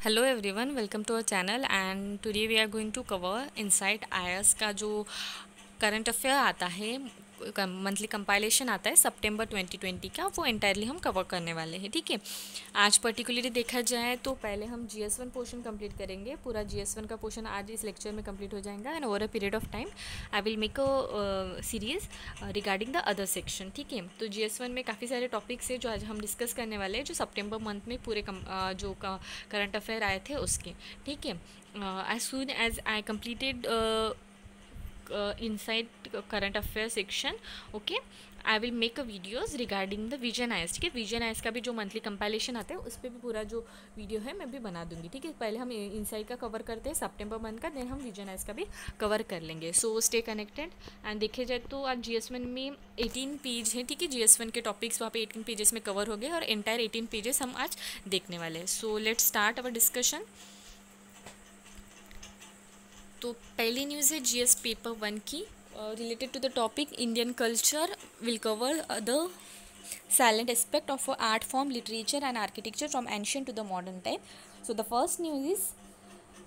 Hello everyone, welcome to our channel and today we are going to cover insight IAS का जो current affair आता है, monthly compilation आता है सितंबर 2020 का, वो एंटायरली हम कवर करने वाले हैं। ठीक है, आज पर्टिकुलरली देखा जाए तो पहले हम जीएस1 पोर्शन कंप्लीट करेंगे। पूरा जीएस1 का पोर्शन आज इस लेक्चर में कंप्लीट हो जाएगा and over a period of time I will make a series regarding the other section. ठीक है, तो जीएस1 में काफ़ी सारे टॉपिक्स है जो आज हम डिस्कस करने वाले हैं, जो सितंबर मंथ में पूरे जो करंट अफेयर आए थे उसके। ठीक है, as soon as I completed inside current affairs section, okay, I will make a videos regarding the vision IAS. ठीक है, विजन आइस का भी जो मंथली कंपाइलेशन आता है उस पर भी पूरा जो वीडियो है मैं भी बना दूंगी। ठीक है, पहले हम इनसाइड का कवर करते हैं सितंबर मंथ का, देन हम विजन आइस का भी कवर कर लेंगे। So stay connected. एंड देखे जाए तो आज जीएस1 में 18 पेज है। ठीक है, जीएस1 के टॉपिक्स वहाँ पे 18 पेजेस में कवर हो गए और एंटायर 18 पेजेस हम आज देखने वाले हैं। So let's start our discussion. तो पहली न्यूज़ है जीएस पेपर 1 की, related to the topic Indian culture. Will cover the silent aspect of art form, literature and architecture from ancient to the modern time. So the first news is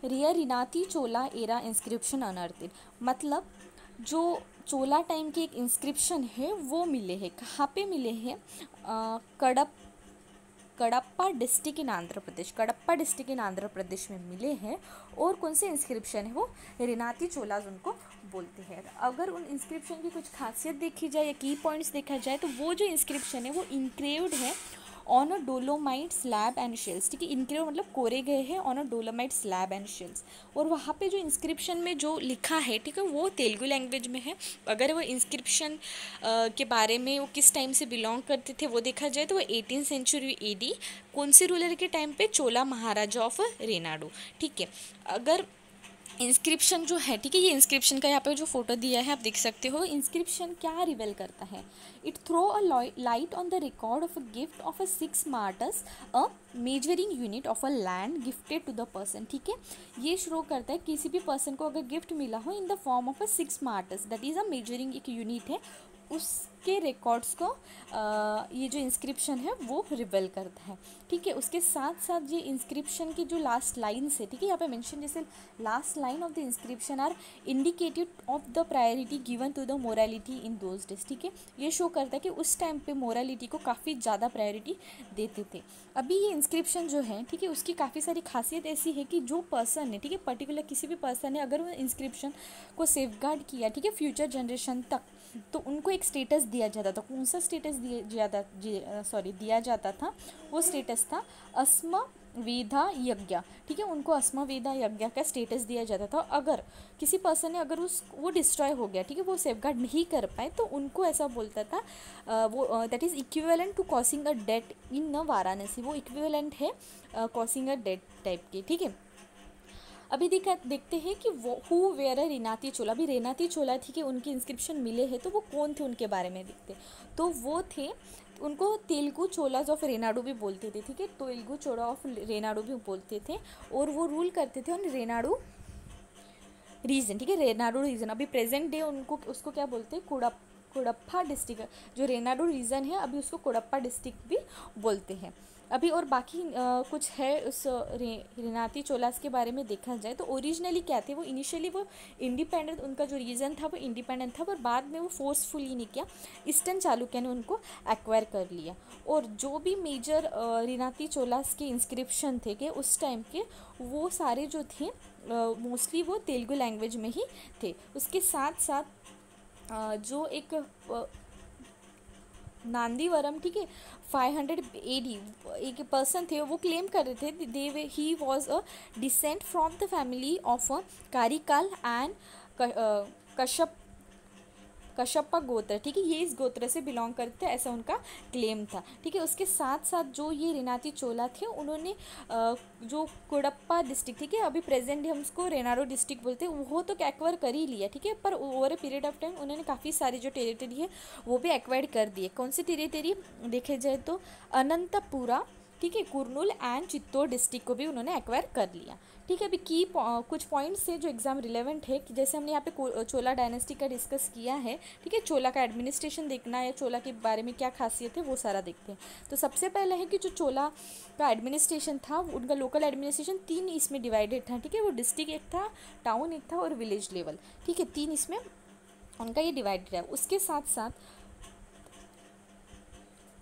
rare रिनाती Chola era inscription unearthed. मतलब जो चोला time के एक inscription है वो मिले हैं। कहाँ पे मिले हैं? कडप Kadapa district in Andhra Pradesh, Kadapa district in Andhra Pradesh में मिले हैं। और कौन से इंस्क्रिप्शन है वो? रिनाती चोलाज उनको बोलते हैं। अगर उन इंस्क्रिप्शन की कुछ खासियत देखी जाए या की पॉइंट्स देखा जाए तो वो जो इंस्क्रिप्शन है वो इंक्रेव्ड है on a dolomite slab and shells. ठीक है, इनक्रेव मतलब कोरे गए हैं on a dolomite slab and shells. और वहाँ पे जो इंस्क्रिप्शन में जो लिखा है, ठीक है, वो तेलुगु लैंग्वेज में है। अगर वो इंस्क्रिप्शन के बारे में वो किस टाइम से बिलोंग करते थे वो देखा जाए तो वो 18th सेंचुरी एडी कौन से रूलर के टाइम पे? चोला महाराजा ऑफ रेनाडू। ठीक है, अगर इंस्क्रिप्शन जो है, ठीक है, ये इंस्क्रिप्शन का यहाँ पे जो फोटो दिया है आप देख सकते हो। इंस्क्रिप्शन क्या रिवेल करता है? It throw a light on the record of a gift of a 6 martyrs, a measuring unit of a land gifted to the person. ठीक है, ये शो करता है किसी भी पर्सन को अगर गिफ्ट मिला हो in the form of a 6 martyrs, that is a measuring एक यूनिट है, उसके रिकॉर्ड्स को ये जो इंस्क्रिप्शन है वो रिवेल करता है। ठीक है, उसके साथ साथ ये इंस्क्रिप्शन की जो लास्ट लाइन्स है, ठीक है, यहाँ पे मेंशन जैसे last line of the inscription are indicated of the priority given to the morality in those days. ठीक है, ये शो करता है कि उस टाइम पे मोरालिटी को काफ़ी ज़्यादा प्रायोरिटी देते थे। अभी ये इंस्क्रिप्शन जो है, ठीक है, उसकी काफ़ी सारी खासियत ऐसी है कि जो पर्सन है, ठीक है, पर्टिकुलर किसी भी पर्सन ने अगर वो इंस्क्रिप्शन को सेफगार्ड किया, ठीक है, फ्यूचर जनरेशन तक, तो उनको एक स्टेटस दिया जाता था। कौन सा स्टेटस दिया जाता था? वो स्टेटस था अस्म वेदा यज्ञ। ठीक है, उनको अस्म वेदा यज्ञ का स्टेटस दिया जाता था। अगर किसी पर्सन ने अगर वो डिस्ट्रॉय हो गया, ठीक है, वो सेफगार्ड नहीं कर पाए, तो उनको ऐसा बोलता था वो that is equivalent to causing a death in न वाराणसी। वो इक्विवेलेंट है कॉसिंग अ डेट टाइप की। ठीक है, अभी देखते हैं कि वो हु वेयर अ रेनाती चोला। अभी रेनाती चोला, ठीक है, उनकी इंस्क्रिप्शन मिले हैं तो वो कौन थे उनके बारे में देखते। तो वो थे, उनको तेलुगु चोलाज ऑफ रेनाडू भी बोलते थे। ठीक है, तेलुगु चोला ऑफ रेनाडू भी बोलते थे और वो रूल करते थे ऑन रेनाडू रीजन। ठीक है, रेनाडू रीजन। अभी प्रेजेंट डे उनको उसको क्या बोलते हैं? कोडप्पा डिस्ट्रिक्ट। जो रेनाडू रीजन है अभी उसको कोडप्पा डिस्ट्रिक्ट भी बोलते हैं। अभी और बाकी कुछ है उस रेनाती चोलास के बारे में देखा जाए तो ओरिजिनली क्या थे वो? इनिशियली वो इंडिपेंडेंट, उनका जो रीजन था वो इंडिपेंडेंट था, पर बाद में वो फोर्सफुली नहीं किया, ईस्टर्न चालुक्य ने उनको एक्वायर कर लिया। और जो भी मेजर रेनाती चोलास के इंस्क्रिप्शन थे कि उस टाइम के, वो सारे जो थे मोस्टली वो तेलुगु लैंग्वेज में ही थे। उसके साथ साथ जो एक नांदीवरम, ठीक है, 500 एडी एक पर्सन थे, वो क्लेम कर रहे थे they he was a descent from the family of a Karikal and Kashyap Kashyapa gotra. ठीक है, ये इस गोत्र से बिलोंग करते हैं, ऐसा उनका क्लेम था। ठीक है, उसके साथ साथ जो ये रेनाती चोला थे उन्होंने जो कोडप्पा डिस्ट्रिक्ट, ठीक है, अभी प्रेजेंट हम उसको रेनाडो डिस्ट्रिक्ट बोलते हैं, वो तो एक्वायर कर ही लिया। ठीक है, पर over a period of time उन्होंने काफ़ी सारी जो टेरिटरी है वो भी एक्वायर कर दिए। कौन सी टेरिटरी देखे जाए तो अनंतपुरा, ठीक है, कुर्नूल एंड चित्तौड़ डिस्ट्रिक्ट को भी उन्होंने एक्वायर कर लिया। ठीक है, अभी कुछ पॉइंट्स है जो एग्जाम रिलेवेंट है, कि जैसे हमने यहाँ पे चोला डायनेस्टी का डिस्कस किया है। ठीक है, चोला का एडमिनिस्ट्रेशन देखना है, चोला के बारे में क्या खासियत है वो सारा देखते हैं। तो सबसे पहले है कि जो चोला का एडमिनिस्ट्रेशन था, उनका लोकल एडमिनिस्ट्रेशन 3 इसमें डिवाइडेड था। ठीक है, वो डिस्ट्रिक्ट एक था, टाउन एक था और विलेज लेवल। ठीक है, 3 इसमें उनका ये डिवाइडेड है। उसके साथ साथ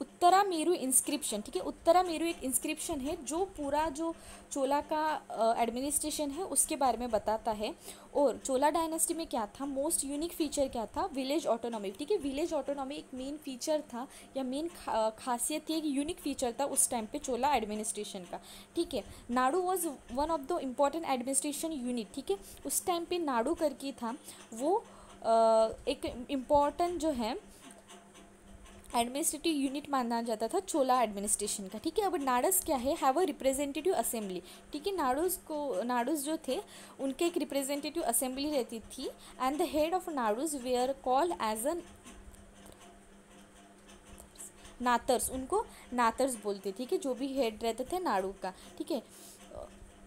उत्तरा मेरू इंस्क्रिप्शन, ठीक है, उत्तरा मेरू एक इंस्क्रिप्शन है जो पूरा जो चोला का एडमिनिस्ट्रेशन है उसके बारे में बताता है। और चोला डायनेस्टी में क्या था, मोस्ट यूनिक फीचर क्या था, विलेज ऑटोनॉमी। ठीक है, विलेज ऑटोनॉमी एक मेन फीचर था या मेन खासियत थी, एक यूनिक फीचर था उस टाइम पे चोला एडमिनिस्ट्रेशन का। ठीक है, Nadu was one of the important administration unit. ठीक है, उस टाइम पे नाडू करके था वो एक इम्पॉर्टेंट जो है एडमिनिस्ट्रेटिव यूनिट माना जाता था चोला एडमिनिस्ट्रेशन का। ठीक है, अब नाडस क्या है, हैव अ रिप्रेजेंटेटिव असेंबली। ठीक है, नाडूस जो थे उनके एक रिप्रेजेंटेटिव असेंबली रहती थी, and the head of nadus were called as a Nattars, उनको नातर्स बोलते। ठीक है, जो भी हेड रहते थे नाडू का। ठीक है,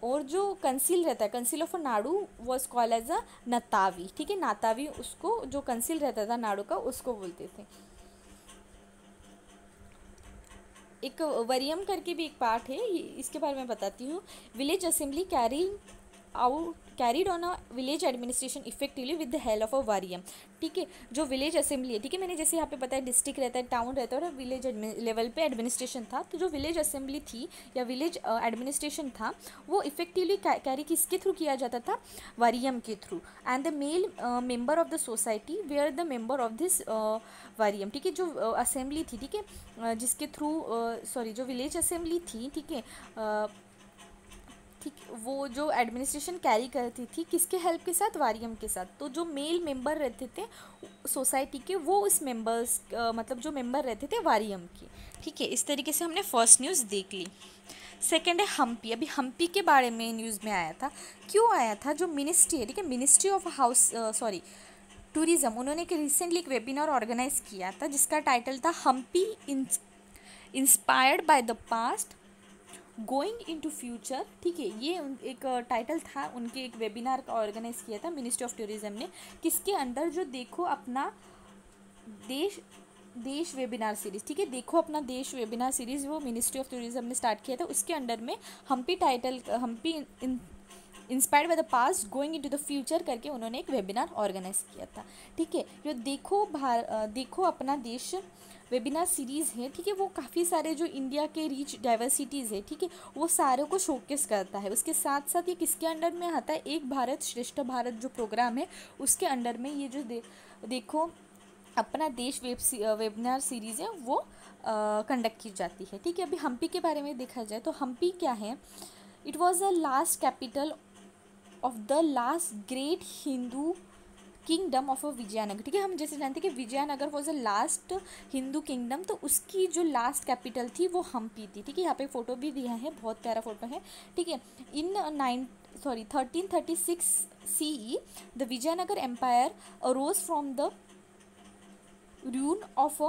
और जो कंसिल रहता है, council of Nadu was called as a Nattavi. ठीक है, नातावी उसको जो कंसिल रहता था नाडू का उसको बोलते थे। एक वरियम करके भी एक पार्ट है, इसके बारे में बताती हूँ। Village assembly carried on a village administration effectively with the help of a Wariyam. ठीक है, जो विलेज असेंबली है, ठीक है, मैंने जैसे यहाँ पे बताया डिस्ट्रिक्ट रहता है, टाउन रहता है और विलेज लेवल पे एडमिनिस्ट्रेशन था। तो जो विलेज असेंबली थी या विलेज एडमिनिस्ट्रेशन था वो इफेक्टिवली कैरी किसके थ्रू किया जाता था, वरियम के थ्रू। And the male member of the society were the member of this वरियम। ठीक है, जो असेंबली थी, ठीक है, जिसके थ्रू जो विलेज असेंबली थी, ठीक है, ठीक, वो जो एडमिनिस्ट्रेशन कैरी करती थी किसके हेल्प के साथ, वारियम के साथ। तो जो मेल मेंबर रहते थे सोसाइटी के, वो उस मेंबर्स मतलब जो मेंबर रहते थे वारियम के। ठीक है, इस तरीके से हमने फर्स्ट न्यूज़ देख ली। सेकेंड है हम्पी। अभी हम्पी के बारे में न्यूज़ में आया था, क्यों आया था, जो मिनिस्ट्री है, ठीक है, मिनिस्ट्री ऑफ टूरिज़्म, उन्होंने रिसेंटली एक वेबिनार ऑर्गेनाइज किया था जिसका टाइटल था Hampi inspired by the past going into future. ठीक है, ये एक टाइटल था, उनके एक वेबिनार का ऑर्गेनाइज किया था मिनिस्ट्री ऑफ टूरिज्म ने, किसके अंडर, जो देखो अपना देश वेबिनार सीरीज़। ठीक है, देखो अपना देश वेबिनार सीरीज़ वो मिनिस्ट्री ऑफ टूरिज्म ने स्टार्ट किया था, उसके अंडर में Hampi inspired by the past going into the future करके उन्होंने एक वेबिनार ऑर्गेनाइज किया था। ठीक है, जो देखो अपना देश वेबिनार सीरीज़ है, ठीक है, वो काफ़ी सारे जो इंडिया के रिच डाइवर्सिटीज़ है, ठीक है, वो सारों को शोकेस करता है। उसके साथ साथ ये किसके अंडर में आता है, एक भारत श्रेष्ठ भारत जो प्रोग्राम है उसके अंडर में ये जो देखो अपना देश वेबिनार सीरीज़ है वो कंडक्ट की जाती है। ठीक है, अभी हम्पी के बारे में देखा जाए तो हम्पी क्या है, it was the last capital of the last great Hindu kingdom of Vijayanagara. ठीक है, हम जैसे जानते हैं कि Vijayanagara was the last Hindu kingdom, तो उसकी जो लास्ट कैपिटल थी वो हम्पी थी। ठीक है, यहाँ पे फोटो भी दिया है, बहुत प्यारा फोटो है। ठीक है, in 1336 CE the Vijayanagara empire arose from the ruin of a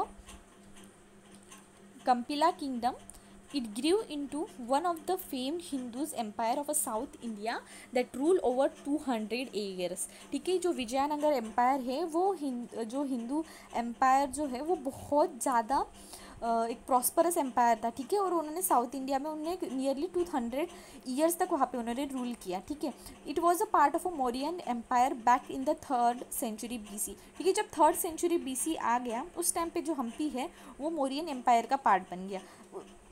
Kampila kingdom. It grew into one of the famed Hindus empire of a South India that ruled over 200 years. ठीक है, जो विजयनगर एम्पायर है वो जो Hindu empire जो है वो बहुत ज़्यादा एक प्रॉस्परस एम्पायर था। ठीक है, और उन्होंने साउथ इंडिया में उन्होंने नियरली 200 ईयर्स तक वहाँ पे उन्होंने रूल किया। ठीक है, it was a part of a Mauryan empire back in the 3rd century BC। ठीक है, जब 3rd century BC आ गया उस टाइम पे जो हम्पी है वो मौर्यन एम्पायर का पार्ट बन गया।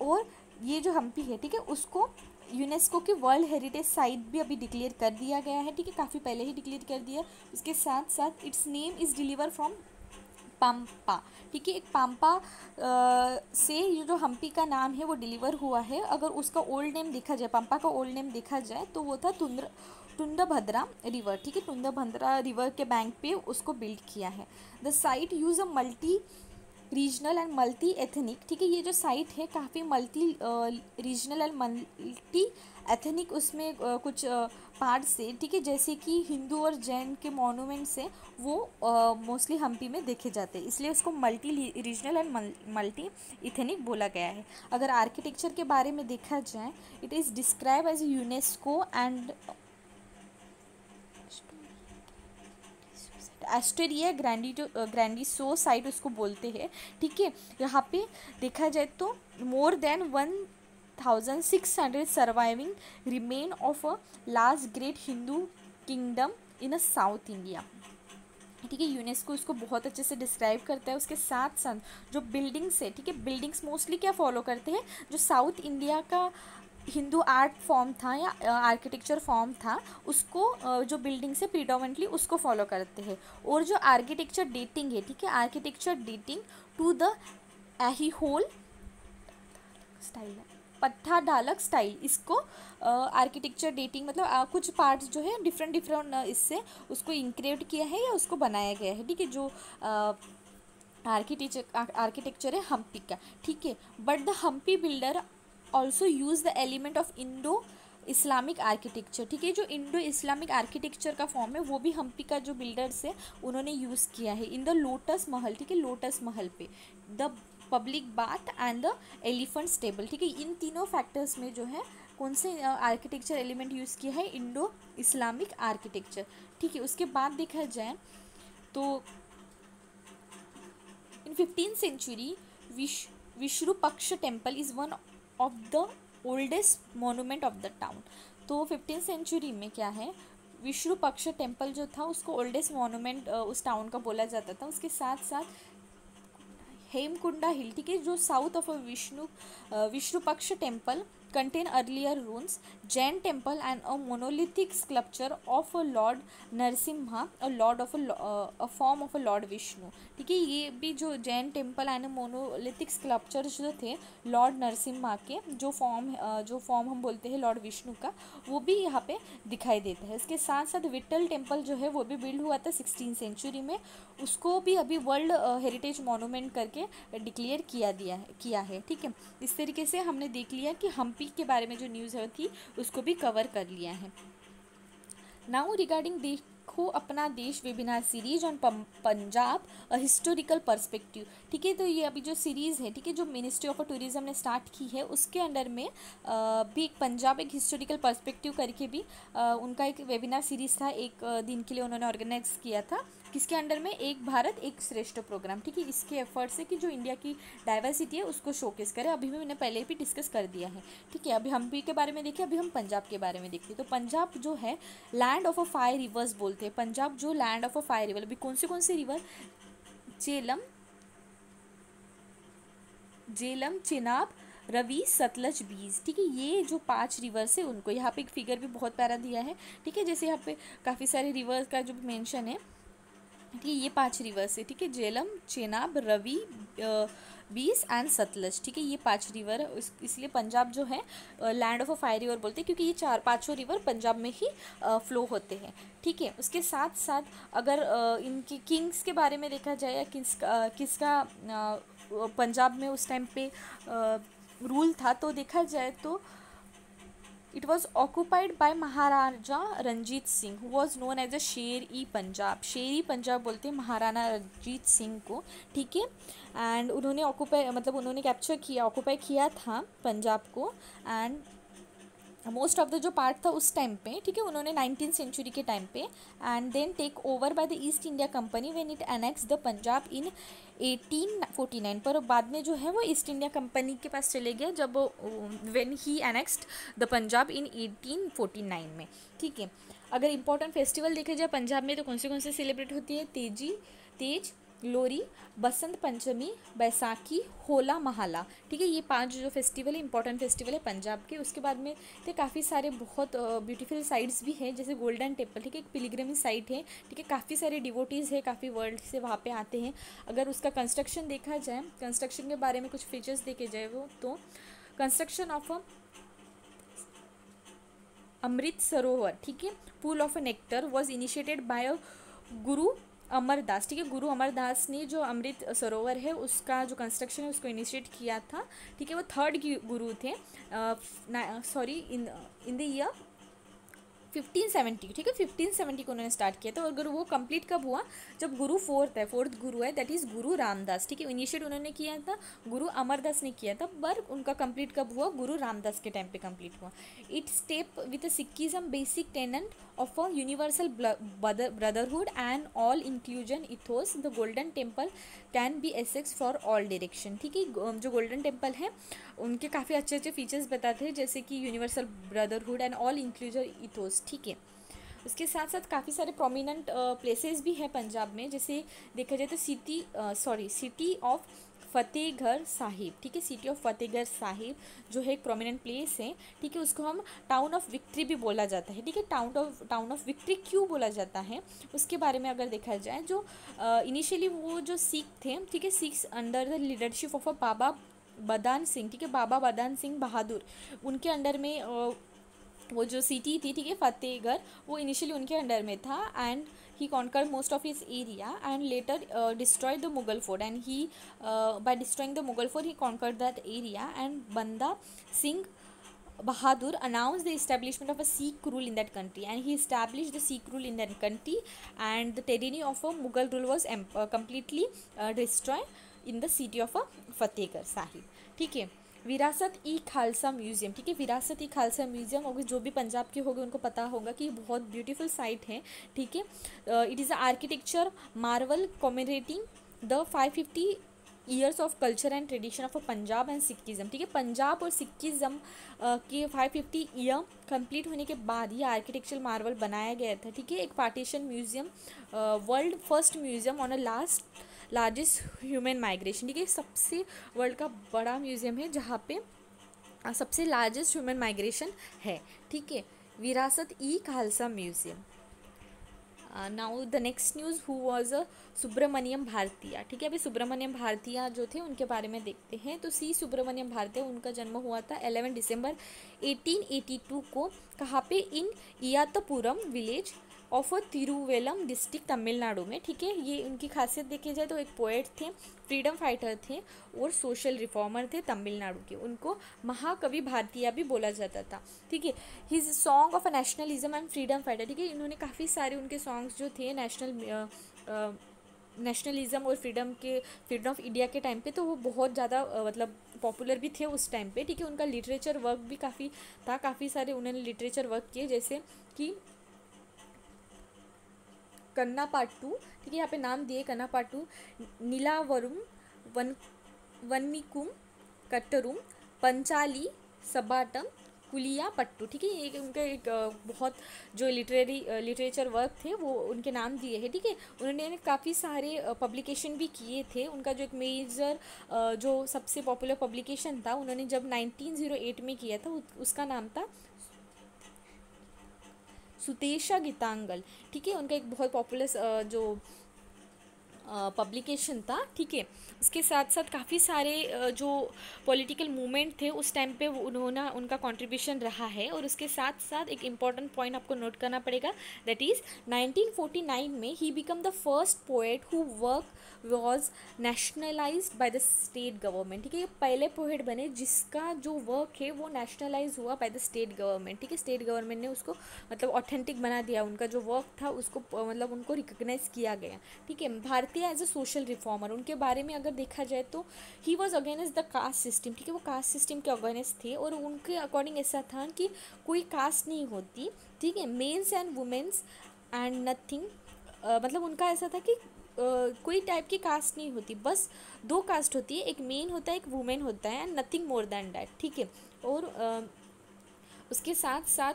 और ये जो हम्पी है, ठीक है, उसको यूनेस्को की वर्ल्ड हेरिटेज साइट भी अभी डिक्लेयर कर दिया गया है। ठीक है, काफ़ी पहले ही डिक्लेयर कर दिया। उसके साथ साथ its name is derived from Pampa. ठीक है, एक पाम्पा से ये जो हम्पी का नाम है वो डिलीवर हुआ है। अगर उसका ओल्ड नेम देखा जाए, पाम्पा का ओल्ड नेम देखा जाए तो वो था तुंगभद्रा रिवर। ठीक है, तुंगभद्रा रिवर के बैंक पे उसको बिल्ड किया है। The site use a regional and multi ethnic, ठीक है, ये जो साइट है काफ़ी multi regional and multi ethnic, उसमें कुछ पार्ट्स है, ठीक है, जैसे कि हिंदू और जैन के मॉन्यूमेंट्स हैं वो मोस्टली हम्पी में देखे जाते हैं, इसलिए उसको multi regional and multi ethnic बोला गया है। अगर आर्किटेक्चर के बारे में देखा जाए, it is describe as UNESCO and एस्टेरिया ग्रैंडिसो साइट उसको बोलते हैं, ठीक है। यहाँ पे देखा जाए तो more than 1600 surviving remain of a last great Hindu kingdom in a south India, ठीक है। यूनेस्को इसको बहुत अच्छे से डिस्क्राइब करता है। उसके साथ साथ जो बिल्डिंग्स है, ठीक है, बिल्डिंग्स मोस्टली क्या फॉलो करते हैं, जो साउथ इंडिया का हिंदू आर्ट फॉर्म था या आर्किटेक्चर फॉर्म था, उसको जो बिल्डिंग से प्रीडोमिनेटली उसको फॉलो करते हैं। और जो आर्किटेक्चर डेटिंग है, ठीक है, architecture dating to the Aihole style, Pattadakal style, इसको आर्किटेक्चर डेटिंग मतलब कुछ पार्ट्स जो है डिफरेंट डिफरेंट इससे उसको इंक्रेड किया है या उसको बनाया गया है, ठीक है, जो आर्किटेक्चर है हम्पी का, ठीक है। But the Hampi builder also use the element of Indo Islamic architecture, ठीक है, जो इंडो इस्लामिक आर्किटेक्चर का फॉर्म है वो भी हम्पी का जो बिल्डर्स है उन्होंने यूज़ किया है इन द लोटस महल, ठीक है, लोटस महल पे, the public bath and the elephant stable, ठीक है। इन तीनों फैक्टर्स में जो है कौन से आर्किटेक्चर एलिमेंट यूज़ किया है, इंडो इस्लामिक आर्किटेक्चर, ठीक है। उसके बाद देखा जाए तो in 15th century, Vishrupaksha temple is one of the oldest monument of the town। तो 15th century में क्या है, विश्रुपक्ष टेम्पल जो था उसको ओल्डेस्ट मोनूमेंट उस टाउन का बोला जाता था। उसके साथ साथ हेमकुंडा हिल, ठीक है, जो south of Virupaksha temple contain earlier ruins, Jain temple and a monolithic sculpture of a Lord Narsimha, a lord of a form of a Lord Vishnu, ठीक है। ये भी जो Jain temple and monolithic sculpture जो थे लॉर्ड नरसिम्हा के, जो फॉर्म हम बोलते हैं लॉर्ड विष्णु का, वो भी यहाँ पे दिखाई देता है। इसके साथ साथ विट्ठल टेम्पल जो है वो भी बिल्ड हुआ था 16th सेंचुरी में, उसको भी अभी वर्ल्ड हेरिटेज मॉन्यूमेंट करके डिक्लेयर किया है, ठीक है। इस तरीके से हमने देख लिया कि हम्पी के बारे में जो न्यूज़ थी उसको भी कवर कर लिया है। नाउ रिगार्डिंग देखो अपना देश webinar series on Punjab a historical perspective, ठीक है। तो ये अभी जो सीरीज़ है, ठीक है, जो मिनिस्ट्री ऑफ टूरिज्म ने स्टार्ट की है उसके अंडर में भी एक पंजाब एक हिस्टोरिकल पर्सपेक्टिव करके भी उनका एक वेबिनार सीरीज़ था, एक दिन के लिए उन्होंने ऑर्गेनाइज किया था, किसके अंडर में, एक भारत एक श्रेष्ठ प्रोग्राम, ठीक है। इसके एफर्ट्स है कि जो इंडिया की डाइवर्सिटी है उसको शोकेस करें, अभी भी मैंने पहले भी डिस्कस कर दिया है, ठीक है। अभी हम्पी के बारे में देखिए, अभी हम पंजाब के बारे में देखते हैं। तो पंजाब जो है land of a five rivers बोलते हैं, पंजाब जो land of a five river, अभी कौन से रिवर, झेलम चिनाब रवि सतलज बीज, ठीक है, ये जो 5 रिवर्स है उनको, यहाँ पे एक फिगर भी बहुत प्यारा दिया है, ठीक है, जैसे यहाँ पे काफ़ी सारे रिवर्स का जो मेंशन है, ठीक है, ये 5 रिवर्स है, ठीक है, झेलम चेनाब रवि बीस एंड सतलज, ठीक है, ये 5 रिवर है, इसलिए पंजाब जो है land of a five river बोलते हैं, क्योंकि ये 4-5 रिवर पंजाब में ही फ्लो होते हैं, ठीक है। उसके साथ साथ अगर इनके किंग्स के बारे में देखा जाए या किसका पंजाब में उस टाइम पे रूल था, तो देखा जाए तो it was occupied by Maharaja Ranjit Singh who was known as a Sher e Punjab, शेर ई पंजाब बोलते हैं महाराणा रंजीत सिंह को, ठीक है। एंड उन्होंने उन्होंने ऑक्यूपाई किया था पंजाब को, एंड मोस्ट ऑफ द जो पार्ट था उस टाइम पे, ठीक है, उन्होंने 19th सेंचुरी के टाइम पे, and then take over by the East India Company when it annex the Punjab in 1849, पर बाद में जो है वो ईस्ट इंडिया कंपनी के पास चले गए जब when he annexed the Punjab in 1849 में, ठीक है। अगर इंपॉर्टेंट फेस्टिवल देखे जाए पंजाब में तो कौन से सेलिब्रेट होती है, तीज, लोरी, बसंत पंचमी, बैसाखी, होला महला, ठीक है, ये 5 जो फेस्टिवल है इंपॉर्टेंट फेस्टिवल है पंजाब के। उसके बाद में तो काफ़ी सारे बहुत ब्यूटीफुल साइट्स भी हैं, जैसे गोल्डन टेम्पल, ठीक है, एक पिलग्रिमेज साइट है, ठीक है, काफ़ी सारे डिवोटीज़ है, काफ़ी वर्ल्ड से वहाँ पे आते हैं। अगर उसका कंस्ट्रक्शन देखा जाए, कंस्ट्रक्शन के बारे में कुछ फीचर्स देखे जाए वो तो कंस्ट्रक्शन ऑफ अमृत सरोवर, ठीक है, pool of a nectar was initiated by गुरु अमरदास, ठीक है, गुरु अमरदास ने जो अमृत सरोवर है उसका जो कंस्ट्रक्शन है उसको इनिशिएट किया था, ठीक है। वो थर्ड गुरु थे, सॉरी, इन द ईयर 1570, ठीक है, 1570 को उन्होंने स्टार्ट किया था। और अगर वो कंप्लीट कब हुआ, जब गुरु फोर्थ गुरु है, दैट इज़ गुरु रामदास, ठीक है। इनिशिएट उन्होंने किया था, गुरु अमरदास ने किया था, पर उनका कंप्लीट कब हुआ, गुरु रामदास के टाइम पे कंप्लीट हुआ। It step with Sikhism basic tenet of a universal brotherhood and all inclusion ethos. The Golden Temple can be access for all direction, ठीक है। जो गोल्डन टेम्पल है उनके काफ़ी अच्छे अच्छे फीचर्स बताते हैं, जैसे कि universal brotherhood and all inclusion ethos, ठीक है। उसके साथ साथ काफ़ी सारे प्रोमिनेंट प्लेसेस भी हैं पंजाब में, जैसे देखा जाए तो सिटी ऑफ फतेहगढ़ साहिब, ठीक है। सिटी ऑफ फतेहगढ़ साहिब जो है एक प्रोमिनेंट प्लेस है, ठीक है। उसको हम टाउन ऑफ विक्ट्री भी बोला जाता है, ठीक है। टाउन ऑफ विक्ट्री क्यों बोला जाता है उसके बारे में अगर देखा जाए, जो इनिशियली वो जो सिख थे, ठीक है, Sikhs under the leadership of a Baba Badan Singh, ठीक है, बाबा बदान सिंह बहादुर, उनके अंडर में वो जो सिटी थी, ठीक है, फतेहगढ़, वो इनिशियली उनके अंडर में था। And he conquered most of his area and later destroyed the Mughal fort, and he by destroying the Mughal fort he conquered that area, and Banda Singh Bahadur announced the establishment of a Sikh rule in that country, and he established the Sikh rule in that country, and the tyranny of a Mughal rule was completely destroyed in the city of Fatehgarh Sahib, ठीक है। Virasat e Khalsa museum, ठीक है, Virasat e Khalsa museum, और जो भी पंजाब के होंगे उनको पता होगा कि बहुत ब्यूटीफुल साइट है, ठीक है। It is a architecture marvel commemorating the 550 years of culture and tradition of Punjab and Sikhism, ठीक है। पंजाब और सिखिज़म के 550 ईयर कंप्लीट होने के बाद ये आर्किटेक्चर मार्वल बनाया गया था, ठीक है। एक partition museum, world first museum on a largest human migration, ठीक है। सबसे वर्ल्ड का बड़ा म्यूज़ियम है जहाँ पे सबसे लार्जेस्ट ह्यूमन माइग्रेशन है, ठीक है। Virasat e Khalsa museum. Now the next news, who was a Subramania Bharati, ठीक है। अभी सुब्रमण्यम भारतीय जो थे उनके बारे में देखते हैं। तो सी सुब्रमण्यम भारतीय, उनका जन्म हुआ था 11 दिसंबर 1882 को, कहाँ पे, इन इयातपुरम विलेज ऑफ तिरुवेलम डिस्ट्रिक्ट तमिलनाडु में, ठीक है। ये उनकी खासियत देखी जाए तो एक पोएट थे, फ्रीडम फाइटर थे और सोशल रिफॉर्मर थे तमिलनाडु के। उनको महाकवि भारतीय भी बोला जाता था, ठीक है। His song of a nationalism and freedom fighter, ठीक है। इन्होंने काफ़ी सारे उनके सॉन्ग्स जो थे नेशनलिज्म और फ्रीडम ऑफ इंडिया के टाइम पे, तो वो बहुत ज़्यादा मतलब पॉपुलर भी थे उस टाइम पे, ठीक है। उनका लिटरेचर वर्क भी काफ़ी था, काफ़ी सारे उन्होंने लिटरेचर वर्क किए, जैसे कि कन्ना पाट्टू, ठीक है, यहाँ पे नाम दिए कन्ना पाट्टू, नीलावरुम, वन्निकुम, कट्टरुम, पंचाली, सबाटम, कुलिया पट्टू, ठीक है। ये उनका एक बहुत जो लिटरेचर वर्क थे वो उनके नाम दिए हैं, ठीक है। उन्होंने काफ़ी सारे पब्लिकेशन भी किए थे। उनका जो एक मेजर जो सबसे पॉपुलर पब्लिकेशन था उन्होंने जब 1908 में किया था, उसका नाम था सुतेशा गीतांगल, ठीक है। उनका एक बहुत पॉपुलर जो पब्लिकेशन था, ठीक है। उसके साथ साथ काफ़ी सारे जो पॉलिटिकल मूवमेंट थे उस टाइम पे उन्होंने उनका कंट्रीब्यूशन रहा है। और उसके साथ साथ एक इम्पॉर्टेंट पॉइंट आपको नोट करना पड़ेगा, दैट इज़ 1949 में he become the first poet who work was nationalised by the state government, ठीक है। ये पहले पोएट बने जिसका जो वर्क है वो नेशनलाइज हुआ बाय द स्टेट गवर्नमेंट, ठीक है। स्टेट गवर्नमेंट ने उसको मतलब ऑथेंटिक बना दिया, उनका जो वर्क था उसको मतलब उनको रिकग्नाइज किया गया, ठीक है। भारतीय एज अ सोशल रिफॉर्मर, उनके बारे में अगर देखा जाए तो he was against the caste system, ठीक है। वो कास्ट सिस्टम के अगेंस्ट थे और उनके अकॉर्डिंग ऐसा था कि कोई कास्ट नहीं होती, ठीक है, men's and women's and nothing, मतलब उनका ऐसा था कि कोई टाइप की कास्ट नहीं होती, बस दो कास्ट होती है, एक मेन होता है एक वुमेन होता है, and nothing more than that, ठीक है। और उसके साथ साथ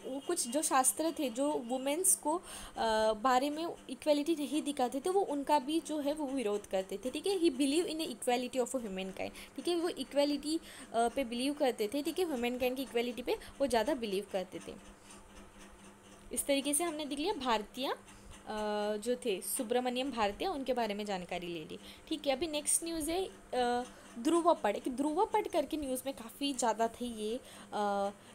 वो कुछ जो शास्त्र थे जो वुमेन्स को बारे में इक्वालिटी नहीं दिखाते थे, वो उनका भी जो है वो विरोध करते थे, ठीक है। ही believe in equality of human kind, ठीक है। वो इक्वालिटी पे बिलीव करते थे, ठीक है। ह्यूमन काइंड की इक्वालिटी पे वो ज़्यादा बिलीव करते थे। इस तरीके से हमने देख लिया भारतीय जो थे सुब्रमण्यम भारतीय, उनके बारे में जानकारी ले ली, ठीक है। अभी नेक्स्ट न्यूज़ है ध्रुवपद, एक ध्रुवपद करके न्यूज़ में काफ़ी ज़्यादा थे ये।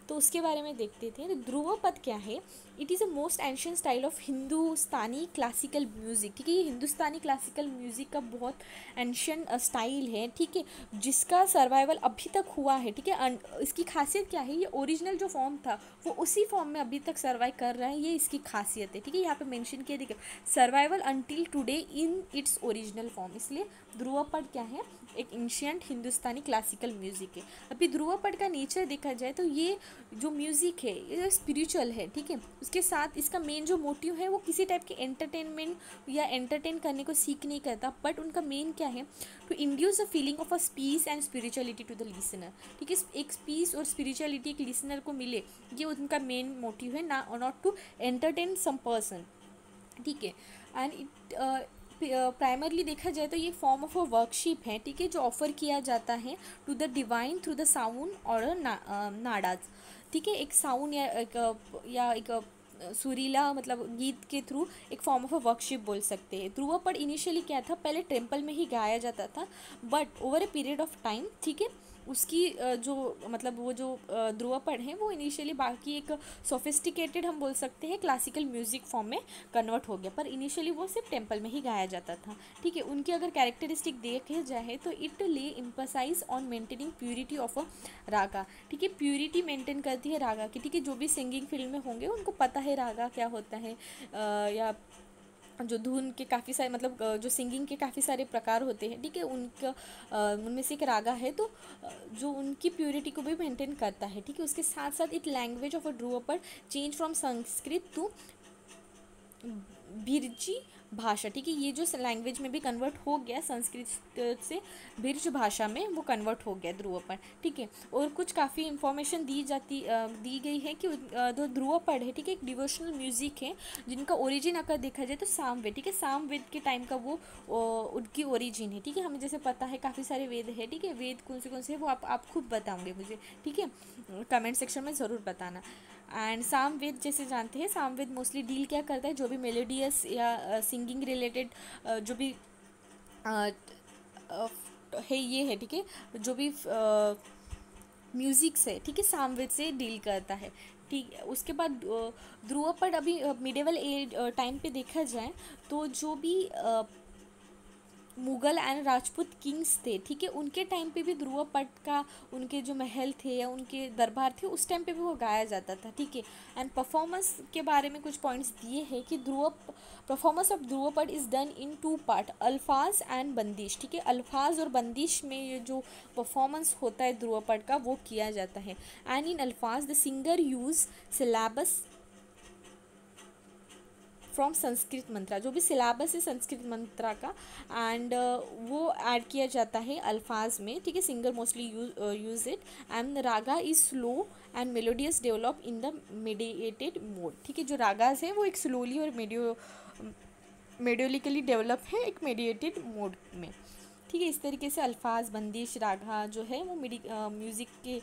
तो उसके बारे में देखते थे। तो ध्रुवपद क्या है? It is a most ancient style of Hindustani classical music. ठीक है, ये हिंदुस्तानी क्लासिकल म्यूज़िक का बहुत एंशियंट स्टाइल है, ठीक है, जिसका सर्वाइवल अभी तक हुआ है। ठीक है, इसकी खासियत क्या है? ये ओरिजिनल जो फॉर्म था वो उसी फॉर्म में अभी तक सर्वाइव कर रहा है, ये इसकी खासियत है। ठीक है, यहाँ पे मेंशन किया, देखिए, survival until today in its original form. इसलिए ध्रुवपद क्या है? एक एंशियंट हिंदुस्तानी क्लासिकल म्यूज़िक है। अभी ध्रुवपद का नेचर देखा जाए तो ये जो म्यूज़िक है ये स्पिरिचुअल है। ठीक है, उसके साथ इसका मेन जो मोटिव है वो किसी टाइप के एंटरटेनमेंट या एंटरटेन करने को सीख नहीं करता, बट उनका मेन क्या है? To induce a feeling of a peace and spirituality to the listener. ठीक है, एक पीस और स्पिरिचुअलिटी एक लिसनर को मिले, ये उनका मेन मोटिव है, ना not to entertain some person. ठीक है, एंड इट प्राइमरली देखा जाए तो ये फॉर्म ऑफ अ वर्कशिप है। ठीक है, जो ऑफर किया जाता है to the divine through the sound और नाडाज। ठीक है, एक साउंड या एक सुरीला मतलब गीत के थ्रू एक फॉर्म ऑफ अ वर्कशिप बोल सकते हैं। ध्रुवपद इनिशियली क्या था? पहले टेम्पल में ही गाया जाता था, but over a period of time, ठीक है, उसकी जो मतलब वो जो ध्रुवपद है वो इनिशियली बाकी एक सोफिस्टिकेटेड हम बोल सकते हैं क्लासिकल म्यूजिक फॉर्म में कन्वर्ट हो गया, पर इनिशियली वो सिर्फ टेम्पल में ही गाया जाता था। ठीक है, उनकी अगर कैरेक्टरिस्टिक देखे जाए तो it lay emphasize on maintaining purity of a raga. ठीक है, प्यूरिटी मेंटेन करती है रागा की। ठीक है, जो भी सिंगिंग फील्ड में होंगे उनको पता है रागा क्या होता है, या जो धुन के काफ़ी सारे मतलब जो सिंगिंग के काफ़ी सारे प्रकार होते हैं। ठीक है, उनका उनमें से एक रागा है, तो जो उनकी प्योरिटी को भी मेंटेन करता है। ठीक है, उसके साथ साथ it language of a Dhrupad change from Sanskrit to भिर्जी भाषा। ठीक है, ये जो लैंग्वेज में भी कन्वर्ट हो गया, संस्कृत से भिर्ज भाषा में वो कन्वर्ट हो गया ध्रुवपद। ठीक है, और कुछ काफ़ी इंफॉर्मेशन दी गई है कि जो ध्रुवपद है, ठीक है, एक डिवोशनल म्यूजिक है जिनका ओरिजिन अगर देखा जाए तो सामवेद। ठीक है, सामवेद के टाइम का वो उनकी ओरिजिन है। ठीक है, हमें जैसे पता है काफ़ी सारे वेद है। ठीक है, वेद कौन से हैं वो आप खुद बताओगे मुझे। ठीक है, कमेंट सेक्शन में ज़रूर बताना। एंड सामवेद जैसे जानते हैं, सामवेद मोस्टली डील क्या करता है? जो भी मेलोडियस या सिंगिंग रिलेटेड जो भी है ये है, ठीक है, जो भी म्यूजिक्स है, ठीक है, सामवेद से डील करता है। ठीक, उसके बाद ध्रुवपद अभी मिडेवल एज टाइम पे देखा जाए तो जो भी मुग़ल एंड राजपूत किंग्स थे, ठीक है, उनके टाइम पे भी ध्रुवपद का उनके जो महल थे या उनके दरबार थे उस टाइम पे भी वो गाया जाता था। ठीक है, एंड परफॉर्मेंस के बारे में कुछ पॉइंट्स दिए हैं कि performance of Dhrupad is done in 2 part, अल्फाज एंड बंदिश। ठीक है, अल्फाज और बंदिश में ये जो परफॉर्मेंस होता है ध्रुवपद का वो किया जाता है। एंड इन अल्फाज the singer use syllabus from Sanskrit mantra, जो भी सिलेबस है संस्कृत मंत्रा का, एंड वो ऐड किया जाता है अल्फाज में। ठीक है, singer mostly use it, and Raga is slow and melodious develop in the mediated mode. ठीक है, जो रागाज है वो एक स्लोली और मेडियोलिकली डेवलप है एक मेडिएटेड मोड में। ठीक है, इस तरीके से अल्फाज, बंदिश, रागा जो है वो म्यूज़िक के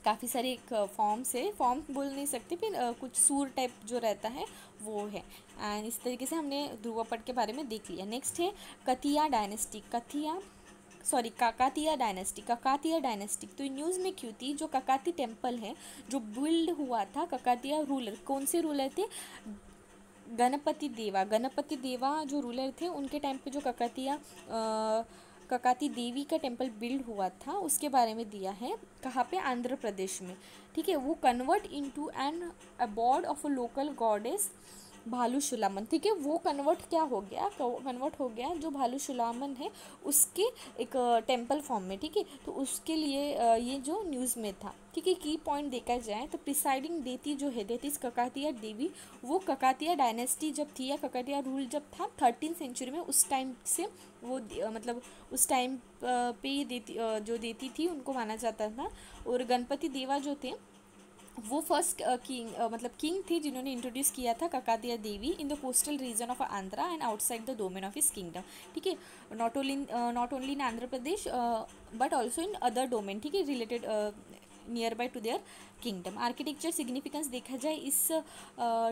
काफ़ी सारे एक फॉर्म्स है, फॉर्म बोल नहीं सकते, फिर कुछ सूर टाइप जो रहता है वो है। एंड इस तरीके से हमने ध्रुवपद के बारे में देख लिया। नेक्स्ट है कतिया dynasty. Kakatiya dynasty. Kakatiya dynasty तो न्यूज़ में क्यों थी? जो काकाती टेम्पल है जो बिल्ड हुआ था, काकातिया रूलर, कौन से रूलर थे? गणपति देवा जो रूलर थे उनके टाइम पे जो ककाती देवी का टेम्पल बिल्ड हुआ था उसके बारे में दिया है। कहाँ पे? आंध्र प्रदेश में। ठीक है, वो convert into an abode of a local goddess भालू-शुलामन। ठीक है, वो कन्वर्ट हो गया जो भालू-शुलामन है उसके एक टेम्पल फॉर्म में। ठीक है, तो उसके लिए ये जो न्यूज़ में था। ठीक है, की पॉइंट देखा जाए तो प्रिसाइडिंग देती जो है, दैट इज़ ककातिया देवी, वो ककातिया डायनेस्टी जब थी या ककातिया रूल जब था 13 सेंचुरी में, उस टाइम से वो मतलब उस टाइम पे ये देती थी उनको माना जाता था। और गणपति देवा जो थे वो फर्स्ट किंग थे जिन्होंने इंट्रोड्यूस किया था Kakatiya Devi in the coastal region of Andhra and outside the domain of his kingdom. ठीक है, not only in Andhra Pradesh but also in other domain. ठीक है, related near by to their kingdom. Architecture significance देखा जाए इस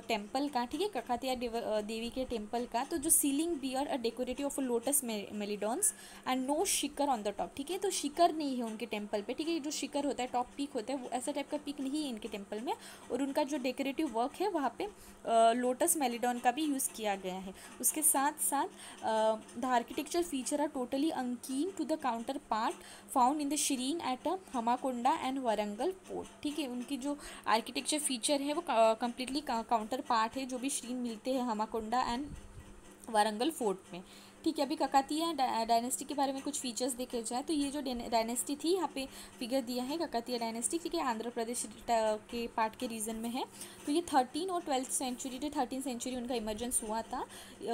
टेम्पल का, ठीक है, ककातिया देवी के टेम्पल का, तो जो ceiling bear a decorative of lotus medallions and no shikhara on the top, ठीक है, तो शिकर नहीं है उनके टेम्पल पे, ठीक है, जो शिकर होता है, टॉप पीक होता है, वो ऐसा टाइप का पीक नहीं है इनके टेम्पल में। और उनका जो डेकोरेटिव वर्क है वहाँ पे लोटस मेलिडॉन का भी यूज़ किया गया है। उसके साथ साथ the architecture feature are totally akin to the counterpart found in the shrine at Hanamkonda and Warangal fort, ठीक है, उनकी जो आर्किटेक्चर फीचर है वो कम्प्लीटली काउंटर पार्ट है जो भी श्रीन मिलते हैं हमाकोंडा एंड वारंगल फोर्ट में, ठीक है। अभी ककातिया डायनेस्टी के बारे में कुछ फीचर्स देखे जाए तो ये जो डायनेस्टी थी, यहाँ पे फिगर दिया है ककातिया डायनेस्टी, ठीक है, आंध्र प्रदेश के पार्ट के रीजन में है। तो ये 13 और 12th century to 13th century उनका इमर्जेंस हुआ था।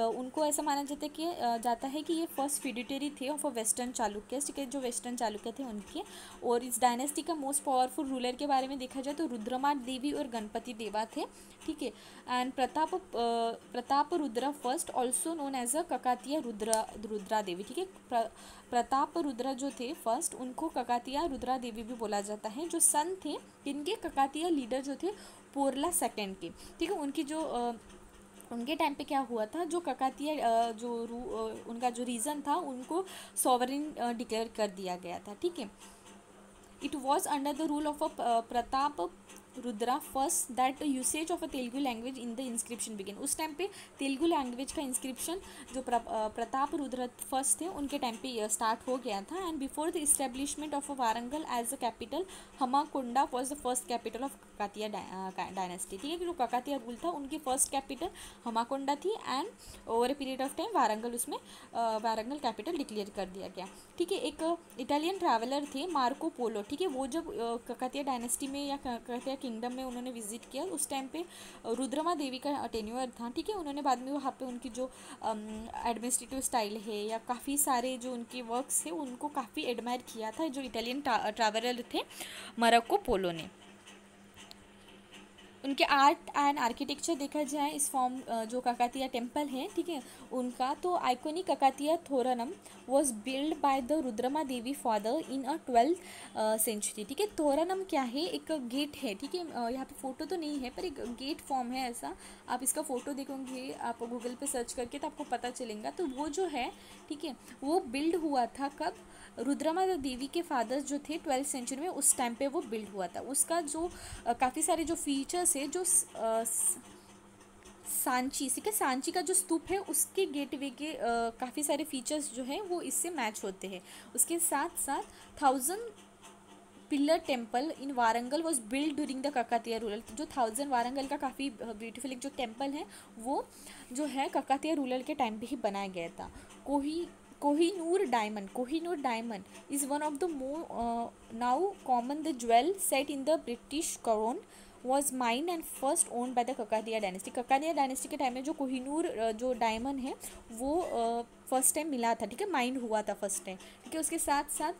उनको ऐसा माना जाता है कि ये फर्स्ट फिडिटरी थे ऑफ वेस्टर्न चालुक्य, ठीक है, जो वेस्टर्न चालुक्य थे उनके। और इस डायनेस्टी का मोस्ट पावरफुल रूलर के बारे में देखा जाए तो रुद्रमा देवी और गणपति देवा थे, ठीक है। And Pratap Rudra first also known as a Kakatiya Rudra Devi, ठीक है, प्रताप रुद्रा जो थे फर्स्ट, उनको ककातिया रुद्रा देवी भी बोला जाता है, जो सन थे इनके ककातिया लीडर जो थे पोरला सेकेंड के, ठीक है। उनकी जो उनके टाइम पे क्या हुआ था, जो ककातिया उनका जो रीज़न था उनको सॉवरेन डिक्लेयर कर दिया गया था, ठीक है। It was under the rule of a Pratap Rudra first that usage of a Telugu language in the inscription begin. उस टाइम पे तेलुगु लैंग्वेज का इंस्क्रिप्शन जो प्रताप रुद्रा फर्स्ट थे उनके टाइम पे स्टार्ट हो गया था। And before the establishment of Warangal as a capital, Hanamkonda was the first capital of Kakatiya dynasty, ठीक है, जो ककातिया रूल था उनकी फर्स्ट कैपिटल हमाकोंडा थी। And over a period of time Warangal उसमें वारंगल कैपिटल डिक्लेयर कर दिया गया, ठीक है। एक इटालियन ट्रैवलर थे मार्को पोलो, ठीक है, वो जब ककातिया डायनेस्टी में या ककातिया किंगडम में उन्होंने विजिट किया उस टाइम पे रुद्रमा देवी का टेन्योर था, ठीक है। उन्होंने बाद में वहाँ पे उनकी जो एडमिनिस्ट्रेटिव स्टाइल है या काफ़ी सारे जो उनके वर्क्स है उनको काफ़ी एडमायर किया था जो इटालियन ट्रैवलर थे मार्को पोलो ने। उनके आर्ट एंड आर्किटेक्चर देखा जाए इस फॉर्म जो ककातिया टेम्पल है, ठीक है, उनका तो iconic Kakatiya Thoranam was build by the Rudrama Devi father in a 12th century, ठीक है। थोरनम क्या है, एक गेट है, ठीक है, यहाँ पे फोटो तो नहीं है पर एक गेट फॉर्म है ऐसा, आप इसका फोटो देखोगे आप गूगल पे सर्च करके तो आपको पता चलेगा। तो वो जो है, ठीक है, वो बिल्ड हुआ था कब, रुद्रमा देवी के फादर्स जो थे 12th सेंचुरी में, उस टाइम पे वो बिल्ड हुआ था। उसका जो काफ़ी सारे जो फीचर्स है, जो सांची, ठीक है, सांची का जो स्तूप है उसके गेटवे के काफ़ी सारे फीचर्स जो है वो इससे मैच होते हैं। उसके साथ साथ 1000 pillar temple in Warangal was build during the Kakatiya ruler, जो 1000 वारंगल का काफ़ी ब्यूटीफुल एक जो टेम्पल है वो जो है ककातिया रूलर के टाइम पे ही बनाया गया था। Kohinoor diamond is one of the more now common the jewel set in the British crown was mined and first owned by the Kakatiya dynasty. Kakatiya dynasty के टाइम में जो कोहिनूर जो डायमंड है वो फर्स्ट टाइम मिला था, ठीक है, माइंड हुआ था फर्स्ट टाइम, ठीक है। उसके साथ साथ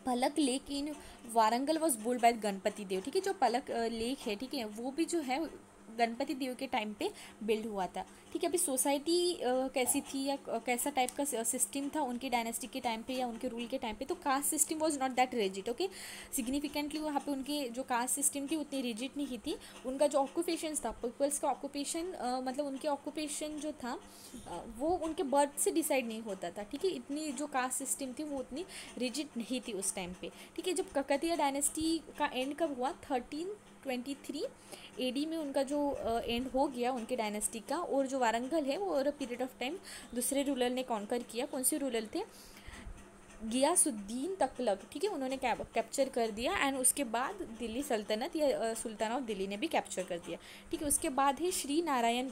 पलक lake in Warangal was built by Ganapati Deva, ठीक है, जो पलक लेक है, ठीक है, वो भी जो है गणपति देव के टाइम पे बिल्ड हुआ था, ठीक है। अभी सोसाइटी कैसी थी या कैसा टाइप का सिस्टम था उनके डायनेस्टी के टाइम पे या उनके रूल के टाइम पे, तो caste system was not that rigid, okay. Significantly वहाँ पे उनके जो कास्ट सिस्टम थी उतनी रिजिड नहीं थी। उनका जो ऑक्यूपेशन था, पीपल्स का ऑक्यूपेशन मतलब उनके ऑक्यूपेशन जो था वो उनके बर्थ से डिसाइड नहीं होता था, ठीक है। इतनी जो कास्ट सिस्टम थी वो उतनी रिजिड नहीं थी उस टाइम पे, ठीक है। जब ककातिया डायनेस्टी का एंड कब हुआ, 1323 AD में उनका जो एंड हो गया उनके डायनेस्टी का। और जो वारंगल है वो over a period of time दूसरे रूलर ने कॉन्कर किया। कौन से रूलर थे, गियासुद्दीन तकलक, ठीक है, उन्होंने कैप्चर कर दिया। एंड उसके बाद दिल्ली सल्तनत या सुल्तान ऑफ दिल्ली ने भी कैप्चर कर दिया, ठीक है। उसके बाद है श्री नारायण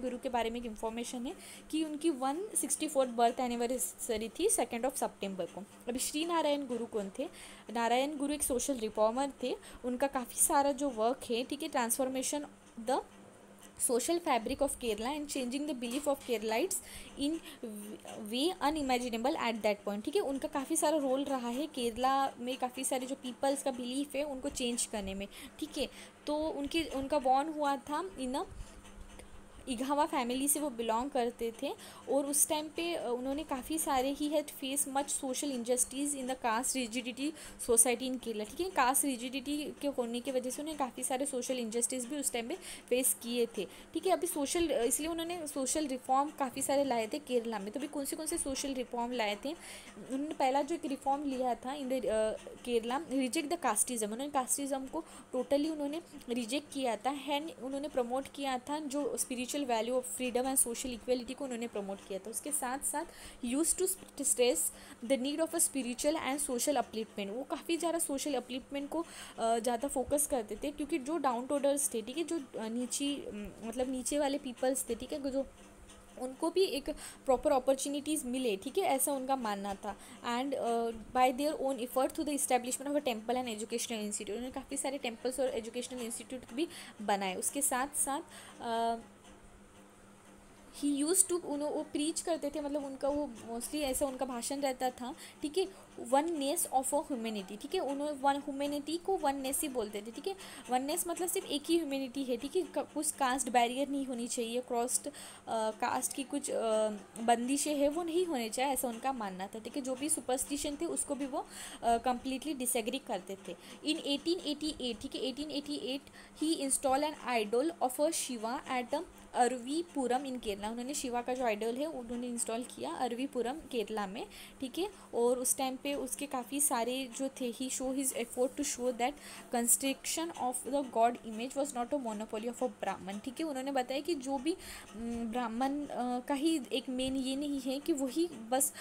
गुरु के बारे में एक इन्फॉर्मेशन है कि उनकी 164th बर्थ एनिवर्सरी थी 2 सितंबर को। अभी श्री नारायण गुरु कौन थे, नारायण गुरु एक सोशल रिफॉर्मर थे। उनका काफ़ी सारा जो वर्क है, ठीक है, transformation the social fabric of Kerala and changing the belief of Keralites in way unimaginable at that point, ठीक है। उनका काफ़ी सारा रोल रहा है केरला में, काफ़ी सारे जो पीपल्स का बिलीफ है उनको चेंज करने में, ठीक है। तो उनका बॉर्न हुआ था इन इघावा फैमिली से वो बिलोंग करते थे। और उस टाइम पे उन्होंने काफ़ी सारे ही had face much social injustice in the caste rigidity society in Kerala. ठीक है, कास्ट रिजिडिटी के होने की वजह से उन्हें काफ़ी सारे सोशल इंजस्टिस भी उस टाइम पे फेस किए थे। ठीक है, अभी सोशल इसलिए उन्होंने सोशल रिफॉर्म काफ़ी सारे लाए थे केरला में। तो अभी कौन से सोशल रिफॉर्म लाए थे? उन्होंने पहला जो एक रिफॉर्म लिया था in the Kerala, reject the casteism. उन्होंने कास्टिज़म को टोटली उन्होंने रिजेक्ट किया था। एंड उन्होंने प्रमोट किया था जो spiritual value of freedom and social equality को उन्होंने प्रमोट किया था। उसके साथ साथ use to stress the need of a spiritual and social upliftment. वो काफ़ी ज़्यादा सोशल अपलिफ्टमेंट को ज़्यादा फोकस करते थे, क्योंकि जो डाउन टू अर्थ थे, ठीक है, जो मतलब नीचे वाले पीपल्स थे, ठीक है, जो उनको भी एक प्रॉपर अपॉर्चुनिटीज़ मिले। ठीक है, ऐसा उनका मानना था। And bye their own effort through the establishment of a temple and educational institute. उन्होंने काफ़ी सारे टेम्पल्स और एजुकेशनल इंस्टीट्यूट भी बनाए। उसके साथ साथ ही यूज़ टू वो प्रीच करते थे, मतलब उनका वो मोस्टली ऐसा उनका भाषण रहता था। ठीक है, वननेस ऑफ अ ह्यूमैनिटी। ठीक है, उन्होंने वन ह्यूमैनिटी को वननेस ही बोलते थे। ठीक है, वननेस मतलब सिर्फ एक ही ह्यूमैनिटी है। ठीक है, कुछ कास्ट बैरियर नहीं होनी चाहिए, क्रॉस्ड कास्ट की कुछ बंदिशें हैं वो नहीं होने चाहिए, ऐसा उनका मानना था। ठीक है, जो भी सुपरस्टिशन थे उसको भी वो कम्प्लीटली डिसएग्री करते थे। इन 1888, ठीक है, 1888 he install an idol of a Shiva at the Aruvippuram in Kerala. उन्होंने शिवा का जो आइडल है उन्होंने इंस्टॉल किया अरवीपुरम केरला में। ठीक है, और उस टाइम पे उसके काफ़ी सारे जो थे, he show his effort to show that construction of the god image was not a monopoly of a Brahmin. ठीक है, उन्होंने बताया कि जो भी ब्राह्मण का ही एक मेन ये नहीं है कि वही बस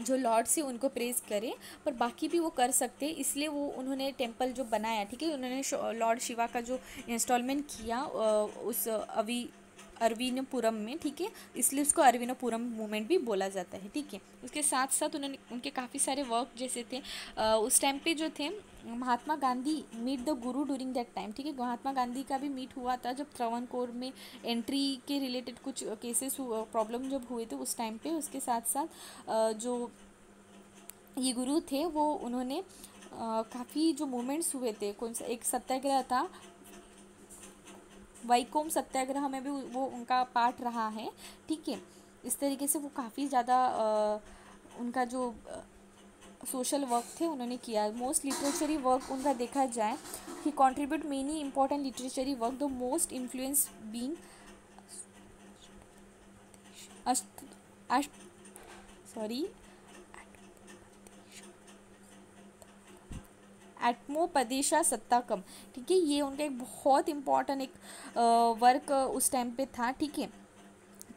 जो लॉर्ड से उनको प्रेज करे, पर बाकी भी वो कर सकते हैं। इसलिए वो उन्होंने टेम्पल जो बनाया, ठीक है, उन्होंने लॉर्ड शिवा का जो इंस्टॉलमेंट किया उस अरविनपुरम में। ठीक है, इसलिए उसको अरविनपुरम मूवमेंट भी बोला जाता है। ठीक है, उसके साथ साथ उन्होंने उनके काफ़ी सारे वर्क जैसे थे उस टाइम पे जो थे, Mahatma Gandhi meet the Guru during that time. ठीक है, महात्मा गांधी का भी मीट हुआ था जब त्रावणकोर में एंट्री के रिलेटेड कुछ केसेस प्रॉब्लम जब हुए थे उस टाइम पे। उसके साथ साथ जो ये गुरु थे वो उन्होंने काफ़ी जो मूवमेंट्स हुए थे, कौन सा एक सत्याग्रह था, वैकोम सत्याग्रह में भी वो उनका पार्ट रहा है। ठीक है, इस तरीके से वो काफ़ी ज़्यादा उनका जो सोशल वर्क थे उन्होंने किया। मोस्ट लिटरेचरी वर्क उनका देखा जाए, he contribute many important literary work, the most influence being अष्ट अष्ट सॉरी एटमोपदेशा सत्ताकम। ठीक है, ये उनका एक बहुत इंपॉर्टेंट एक वर्क उस टाइम पे था। ठीक है,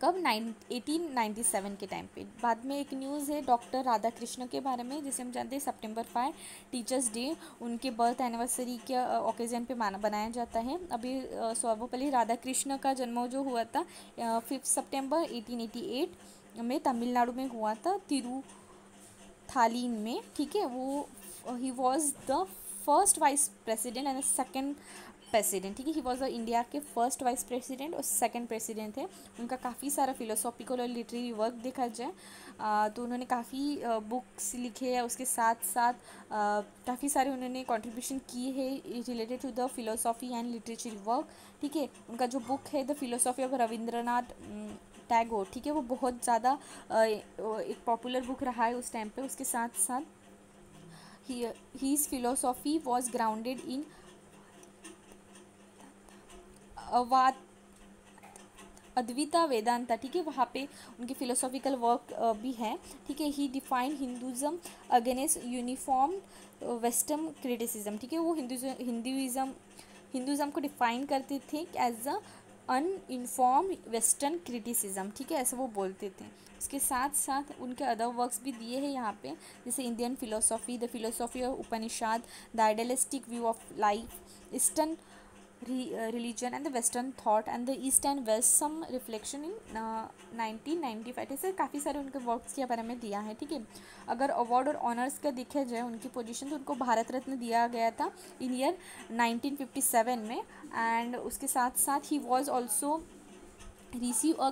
कब 1897 के टाइम पे। बाद में एक न्यूज़ है डॉक्टर राधा कृष्ण के बारे में, जिसे हम जानते हैं सितंबर 5 टीचर्स डे, उनके बर्थ एनिवर्सरी के ओकेजन पे बनाया जाता है। अभी सर्वपल्ली राधा कृष्ण का जन्म जो हुआ था 5 सितंबर 1888 में तमिलनाडु में हुआ था, तिरुथालीन में। ठीक है, वो ही was the first vice president and second president. ठीक है, ही वॉज द इंडिया के फर्स्ट वाइस प्रेसिडेंट और सेकंड प्रेसिडेंट थे। उनका काफ़ी सारा फिलोसॉफिकल और लिटरेरी वर्क देखा जाए तो उन्होंने काफ़ी बुक्स लिखे हैं। उसके साथ साथ काफ़ी सारे उन्होंने कंट्रीब्यूशन किए हैं related to the philosophy and literature work. ठीक है, उनका जो बुक है the philosophy of Rabindranath Tagore, ठीक है, वो बहुत ज़्यादा एक पॉपुलर बुक रहा है उस टाइम पे। उसके साथ साथ his philosophy was grounded in अवात अद्विता वेदांता। ठीक है, वहाँ पे उनके फिलोसॉफिकल वर्क भी है। ठीक है, he defined Hinduism against uniform western criticism. ठीक है, वो हिंदुज़म को डिफाइन करते थे as a uninformed western criticism. ठीक है, ऐसा वो बोलते थे। उसके साथ साथ उनके अदर वर्क्स भी दिए हैं यहाँ पे, जैसे Indian philosophy, the philosophy of Upanishad, the idealistic view of life, eastern religion and the western thought and the east and west, some reflection in 1995। ऐसे काफ़ी सारे उनके वर्क्स के बारे में दिया है। ठीक है, अगर अवार्ड और ऑनर्स का देखा जाए उनकी पोजीशन, तो उनको भारत रत्न दिया गया था इन ईयर 1957 में। एंड उसके साथ साथ ही was also receive a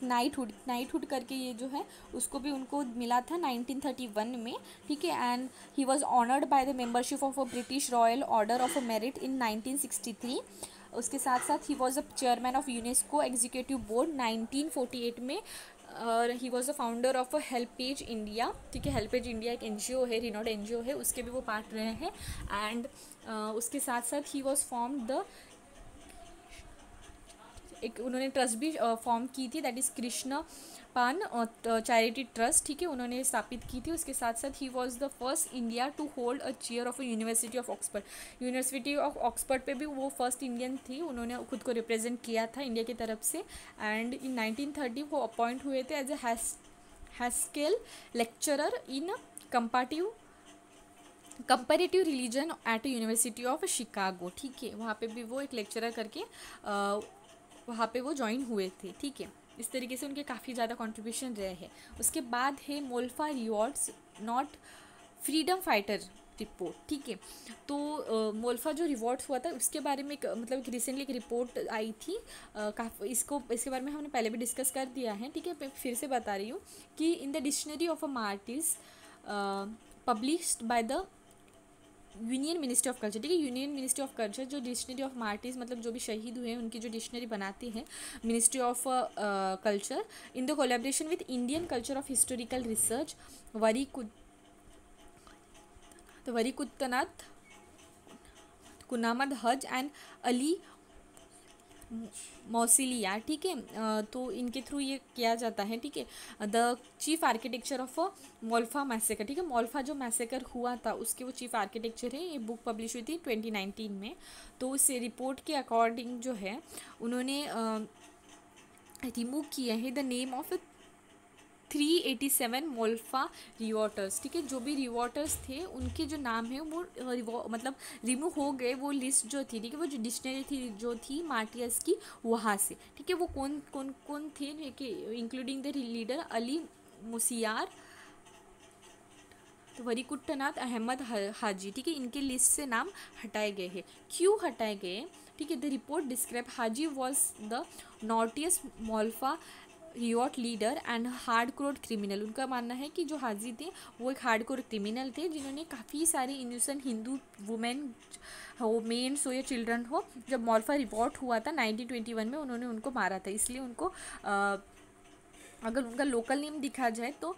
knighthood करके ये जो है उसको भी उनको मिला था 1931 में। ठीक है, and he was honoured by the membership of a British royal order of a merit in 1963 उसके साथ साथ ही was a chairman of UNESCO executive board 1948 में, और ही was the founder of HelpAge India, ठीक है। हेल्पेज इंडिया एक NGO है, रिनोड एनजीओ है, उसके भी वो पार्ट रहे हैं। एंड उसके साथ साथ ही वॉज फॉर्म द, एक उन्होंने ट्रस्ट भी फॉर्म की थी, दैट इज़ कृष्ण पान चैरिटी ट्रस्ट, ठीक है, उन्होंने स्थापित की थी। उसके साथ साथ ही was the first India to hold a chair of a university of Oxford. University of Oxford पे भी वो फर्स्ट इंडियन थी, उन्होंने खुद को रिप्रेजेंट किया था इंडिया की तरफ से। एंड इन 1930 वो अपॉइंट हुए थे as a Haskell lecturer in comparative religion at university of Chicago, ठीक है। वहाँ पे भी वो एक लेक्चरर करके वहाँ पे वो ज्वाइन हुए थे, ठीक है। इस तरीके से उनके काफ़ी ज़्यादा कंट्रीब्यूशन रहे हैं। उसके बाद है मोल्फा revolts not freedom fighter report, ठीक है। तो मोल्फा जो रिवॉर्ड्स हुआ था उसके बारे में मतलब एक रिसेंटली एक रिपोर्ट आई थी, इसके बारे में हमने पहले भी डिस्कस कर दिया है, ठीक है। मैं फिर से बता रही हूँ कि in the dictionary of a Martin's published by the union ministry of culture, ठीक है। यूनियन मिनिस्ट्री ऑफ कल्चर जो डिक्शनरी ऑफ मार्टिस मतलब जो भी शहीद हुए हैं उनकी जो डिक्शनरी बनाती है ministry of culture, in the collaboration with Indian culture of historical research Variyankunnath Kunhamad Haji and Ali मौसिलिया, ठीक है। तो इनके थ्रू ये किया जाता है, ठीक है। द चीफ आर्किटेक्चर ऑफ मोल्फा मैसेकर, ठीक है। मोल्फा जो मैसेकर हुआ था उसके वो चीफ आर्किटेक्चर है। ये बुक पब्लिश हुई थी 2019 में। तो इस रिपोर्ट के अकॉर्डिंग जो है उन्होंने रिमूव किया है द नेम ऑफ 387 मोल्फा रिवॉर्टर्स, ठीक है। जो भी रिवॉर्टर्स थे उनके जो नाम है वो मतलब रिमूव हो गए, वो लिस्ट जो थी, ठीक है। वो जो डिक्शनरी थी जो थी मार्टियस की वहाँ से, ठीक है। वो कौन कौन कौन थे, इंक्लूडिंग द लीडर अली मुसियार, तो वरीकुट्टनाथ अहमद हाजी, ठीक है। इनके लिस्ट से नाम हटाए गए हैं। क्यों हटाए गए, ठीक है। The report describe Haji was the notorious मोल्फा revolt leader and hardcore criminal. उनका मानना है कि जो हाजी थे वो एक हार्ड कोर क्रिमिनल थे जिन्होंने काफ़ी सारे इनोसेंट हिंदू वुमेन हो, मेन्स हो या चिल्ड्रन हो, जब मोल्फा रिवॉर्ट हुआ था 1921 में उन्होंने उनको मारा था। इसलिए उनको अगर उनका लोकल नेम दिखा जाए तो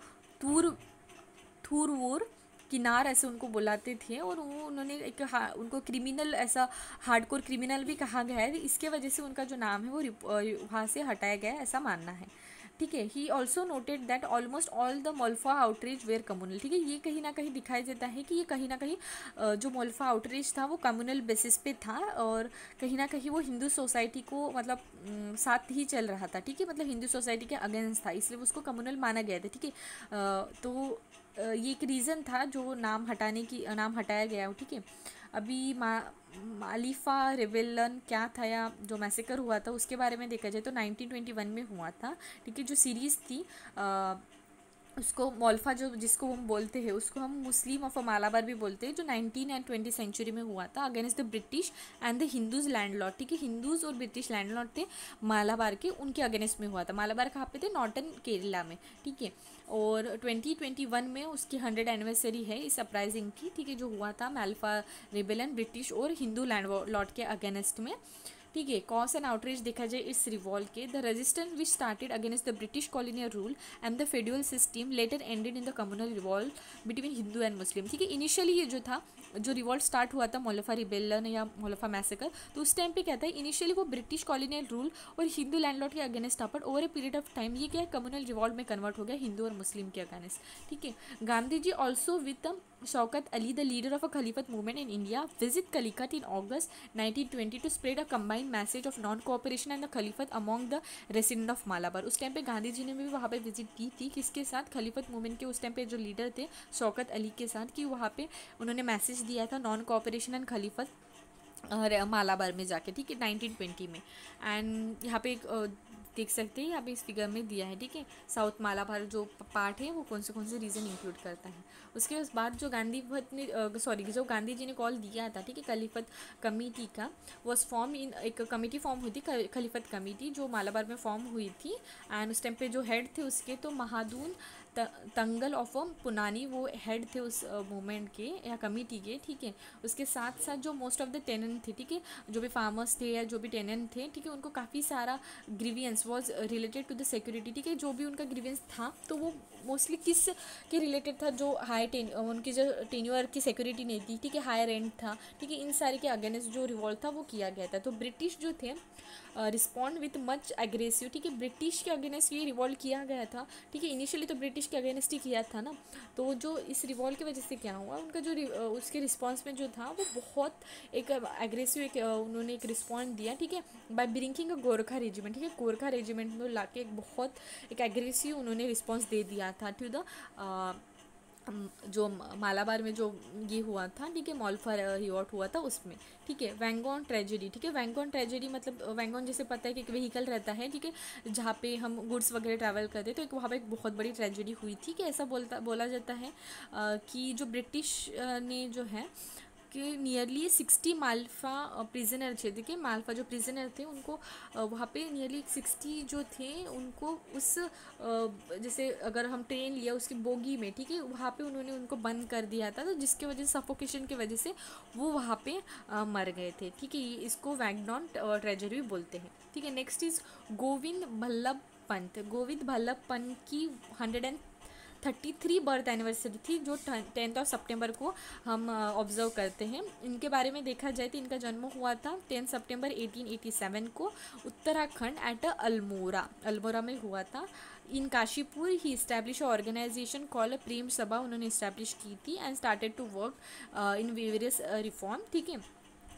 थूरवूर किनार ऐसे उनको बुलाते थे, और वो उन्होंने एक उनको क्रिमिनल ऐसा हार्डकोर क्रिमिनल भी कहा गया है। इसके वजह से उनका जो नाम है वो वहाँ से हटाया गया है, ऐसा मानना है, ठीक है। He also noted that almost all the मोल्फा आउटरीच वेयर कम्युनल, ठीक है। ये कहीं ना कहीं दिखाई देता है कि ये कहीं ना कहीं जो मोल्फा आउटरीच था वो कम्युनल बेसिस पे था, और कहीं ना कहीं वो हिंदू सोसाइटी को मतलब साथ ही चल रहा था, ठीक है। मतलब हिंदू सोसाइटी के अगेंस्ट था, इसलिए उसको कम्युनल माना गया था, ठीक है। तो ये एक रीज़न था जो नाम हटाया गया हो, ठीक है। अभी मालिफा रेबेलन क्या था या जो मैसेकर हुआ था उसके बारे में देखा जाए तो 1921 में हुआ था, ठीक है। जो सीरीज़ थी उसको मोल्फा जो जिसको हम बोलते हैं उसको हम मुस्लिम ऑफ मालाबार भी बोलते हैं, जो 19 एंड 20 सेंचुरी में हुआ था against the British and the Hindus landlord, ठीक है। हिंदूज और ब्रिटिश लैंडलॉर्ड थे मालाबार के, उनके अगेंस्ट में हुआ था। मालाबार कहाँ पे थे, नॉर्थन केरला में, ठीक है। और 2021 में उसकी 100 एनिवर्सरी है इस अपराइजिंग की, ठीक है, जो हुआ था माल्फा रिबेलन ब्रिटिश और हिंदू लैंडलॉर्ड के अगेंस्ट में, ठीक है। कॉज एंड आउटरीच देखा जाए इस रिवॉल्ट के, the resistance which started against the British colonial rule and the federal system later ended in the communal revolt between Hindu and Muslim, ठीक है। इनिशियली ये जो था जो रिवॉल्ट स्टार्ट हुआ था मोल्फा रिबेलन या मोल्फा मैसेकर, तो उस टाइम पे क्या था, इनिशियली वो ब्रिटिश कॉलोनियल रूल और हिंदू लैंडलॉर्ड के अगेंस्ट था, but over a period of time ये क्या है कम्युनल रिवॉल्ट में कन्वर्ट हो गया हिंदू और मुस्लिम के अगेंस्ट, ठीक है। Gandhi ji also with Shaukat Ali, the leader of a Khalifat movement in India, visit Calicut in August 1920 to spread a combined message of non-cooperation and the Khalifat among the resident of Malabar. उस time पे गांधी जी ने भी वहाँ पे visit की थी, किसके साथ, खलीफत मूवमेंट के उस टाइम पे जो लीडर थे शौकत अली के साथ, कि वहाँ पे उन्होंने मैसेज दिया था नॉन कोऑपरेशन एंड खलीफत मालाबार में जाके, ठीक है, 1920 में। एंड यहाँ पे एक देख सकते हैं, यहाँ पे इस फिगर में दिया है, ठीक है। साउथ मालाबार जो पार्ट है वो कौन से रीज़न इंक्लूड करता है। उसके बाद जो जो गांधी जी ने कॉल दिया था, ठीक है, खलीफत कमेटी का, वॉज फॉर्म इन एक कमेटी फॉर्म हुई थी खलीफत कमेटी जो मालाबार में फॉर्म हुई थी। एंड उस टाइम पे जो हेड थे उसके तो महादून तंगल ऑफ पुनानी वो हेड थे उस मूवमेंट के या कमिटी के, ठीक है। उसके साथ साथ जो मोस्ट ऑफ द टेनेंट थे, ठीक है, जो भी फार्मर्स थे या जो भी टेनेंट थे, ठीक है, उनको काफ़ी सारा grievance was related to the security, ठीक है। जो भी उनका ग्रीवियंस था तो वो मोस्टली किस के रिलेटेड था, जो उनकी जो टेन्योर की सिक्योरिटी नहीं थी, ठीक है, हाई रेंट था, ठीक है, इन सारे के अगेंस्ट जो रिवॉल्ट था वो किया गया था। तो ब्रिटिश जो थे रिस्पॉन्ड विथ मच एग्रेसिव, ठीक है, ब्रिटिश के अगेंस्ट ये रिवॉल्ट किया गया था, ठीक है। इनिशियली तो ब्रिटिश के अगेंस्ट ही किया था ना, तो जो इस रिवॉल्ट की वजह से क्या हुआ, उनका जो उसके रिस्पॉन्स में जो था वो बहुत एक एग्रेसिव एक उन्होंने एक रिस्पॉन्स दिया, ठीक है, बाय ब्रिंकिंग अ गोरखा रेजिमेंट, ठीक है, गोरखा रेजिमेंट में ला के एक बहुत एक एग्रेसिव उन्होंने रिस्पॉन्स दे दिया था टू द जो मालाबार में जो ये हुआ था, ठीक है, मॉलफर रिवॉर्ट हुआ था उसमें, ठीक है। वैंगॉन ट्रेजेडी, ठीक है, वैंगॉन ट्रेजेडी मतलब वैंगॉन जैसे पता है कि एक व्हीकल रहता है, ठीक है, जहाँ पे हम गुड्स वगैरह ट्रैवल करते हैं, तो एक वहाँ पे एक बहुत बड़ी ट्रेजेडी हुई थी कि ऐसा बोला जाता है कि जो ब्रिटिश ने जो है कि नियरली 60 माल्फा प्रिजनर थे, देखिए माल्फा जो प्रिजनर थे उनको वहाँ पे नियरली 60 जो थे उनको उस जैसे अगर हम ट्रेन लिया उसकी बोगी में, ठीक है, वहाँ पे उन्होंने उनको बंद कर दिया था, तो जिसके वजह से सफोकेशन की वजह से वो वहाँ पे मर गए थे, ठीक है। इसको वैगनॉन ट्रेजेडी बोलते हैं, ठीक है। Next is Govind Ballabh Pant. गोविंद बल्लभ पंत की 133 बर्थ एनिवर्सरी थी, जो 10 ऑफ सितंबर को हम ऑब्जर्व करते हैं। इनके बारे में देखा जाए तो इनका जन्म हुआ था 10 सितंबर 1887 को उत्तराखंड एट अल्मोड़ा, अल्मोड़ा में हुआ था। In Kashipur he establish organisation call Prem Sabha उन्होंने इस्टेब्लिश की थी and started to work in various reform, ठीक है।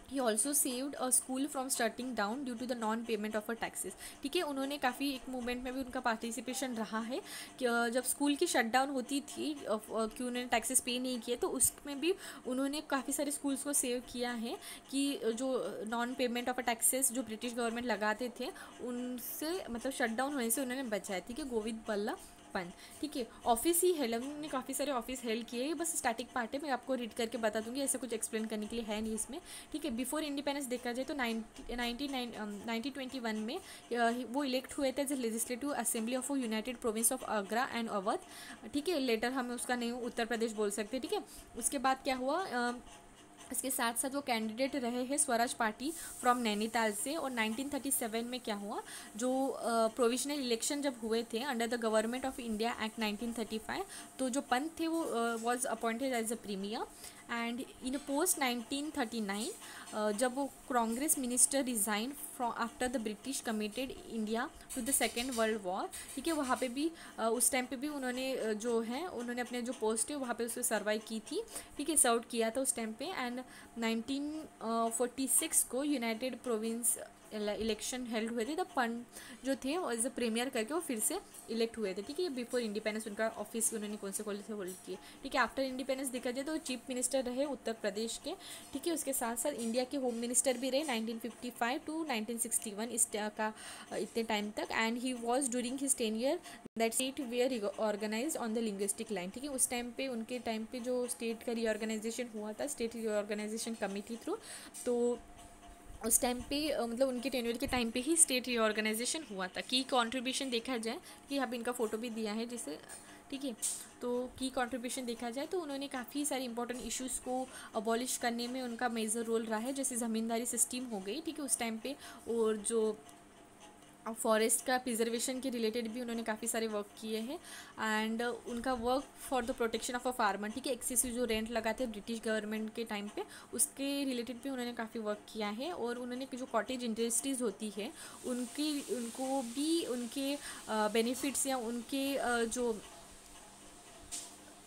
He also saved a school from shutting down due to the non payment of a taxes, ठीक है। उन्होंने काफ़ी एक मूवमेंट में भी उनका पार्टिसिपेशन रहा है कि जब स्कूल की शट डाउन होती थी कि उन्होंने टैक्सेस पे नहीं किए, तो उसमें भी उन्होंने काफ़ी सारे स्कूल्स को सेव किया है कि जो non payment of a taxes जो ब्रिटिश गवर्नमेंट लगाते थे उनसे मतलब शट डाउन होने से उन्होंने बचाया, ठीक है, गोविंद बल्लभ पंत, ठीक है। ऑफिस ही हेल्ड, उन्होंने काफ़ी सारे ऑफिस हेल्ड किए, बस स्टैटिक पार्ट है, मैं आपको रीड करके बता दूंगी, ऐसा कुछ एक्सप्लेन करने के लिए है नहीं इसमें, ठीक है। बिफोर इंडिपेंडेंस देखा जाए तो 1921 में वो इलेक्ट हुए थे as a legislative assembly of United Province of Agra and Awadh, ठीक है। लेटर हम उसका नहीं उत्तर प्रदेश बोल सकते, ठीक है। उसके बाद क्या हुआ, इसके साथ साथ वो कैंडिडेट रहे हैं स्वराज पार्टी फ्रॉम नैनीताल से। और 1937 में क्या हुआ, जो प्रोविजनल इलेक्शन जब हुए थे under the government of India act 1935, तो जो पंत थे वो was appointed as a premier and in post 1939 जब वो Congress minister resign from after the British committed India to the Second World War, ठीक है। वहाँ पे भी उस टाइम पे भी उन्होंने जो है उन्होंने अपने जो पोस्ट है वहाँ पे उसको सर्वाइव की थी, ठीक है, सर्व किया था उस टाइम पे। एंड 1946 को यूनाइटेड प्रोविंस इलेक्शन हेल्ड हुए थे, तब पंत जो थे एज अ प्रीमियर करके वो फिर से इलेक्ट हुए थे, ठीक है। बिफोर इंडिपेंडेंस उनका ऑफिस उन्होंने कौन से कॉलेज से होल्ड किए, ठीक है। आफ्टर इंडिपेंडेंस देखा जाए तो चीफ मिनिस्टर रहे उत्तर प्रदेश के, ठीक है। उसके साथ साथ इंडिया के होम मिनिस्टर भी रहे 1955 टू 1961 इस का इतने टाइम तक। And he was during his tenure that state were organise on the linguistic line, ठीक है। उस टाइम पे उनके टाइम पे जो स्टेट का रीऑर्गेनाइजेशन हुआ था स्टेट रीऑर्गेनाइजेशन कमेटी थ्रू, तो उस टाइम पे मतलब उनके टेन्योर के टाइम पे ही स्टेट रीऑर्गेनाइजेशन हुआ था। की कंट्रीब्यूशन देखा जाए कि यहाँ पे इनका फ़ोटो भी दिया है जिसे, ठीक है। तो की कंट्रीब्यूशन देखा जाए तो उन्होंने काफ़ी सारे इंपॉर्टेंट इश्यूज़ को अबॉलिश करने में उनका मेजर रोल रहा है, जैसे ज़मींदारी सिस्टम हो गई, ठीक है, उस टाइम पे। और जो फॉरेस्ट का प्रिजर्वेशन के रिलेटेड भी उन्होंने काफ़ी सारे वर्क किए हैं। एंड उनका work for the protection of a farmer, ठीक है, एक्सेसिव जो रेंट लगाते हैं ब्रिटिश गवर्नमेंट के टाइम पे उसके रिलेटेड भी उन्होंने काफ़ी वर्क किया है। और उन्होंने जो कॉटेज इंडस्ट्रीज़ होती है उनको भी उनके बेनिफिट्स या उनके जो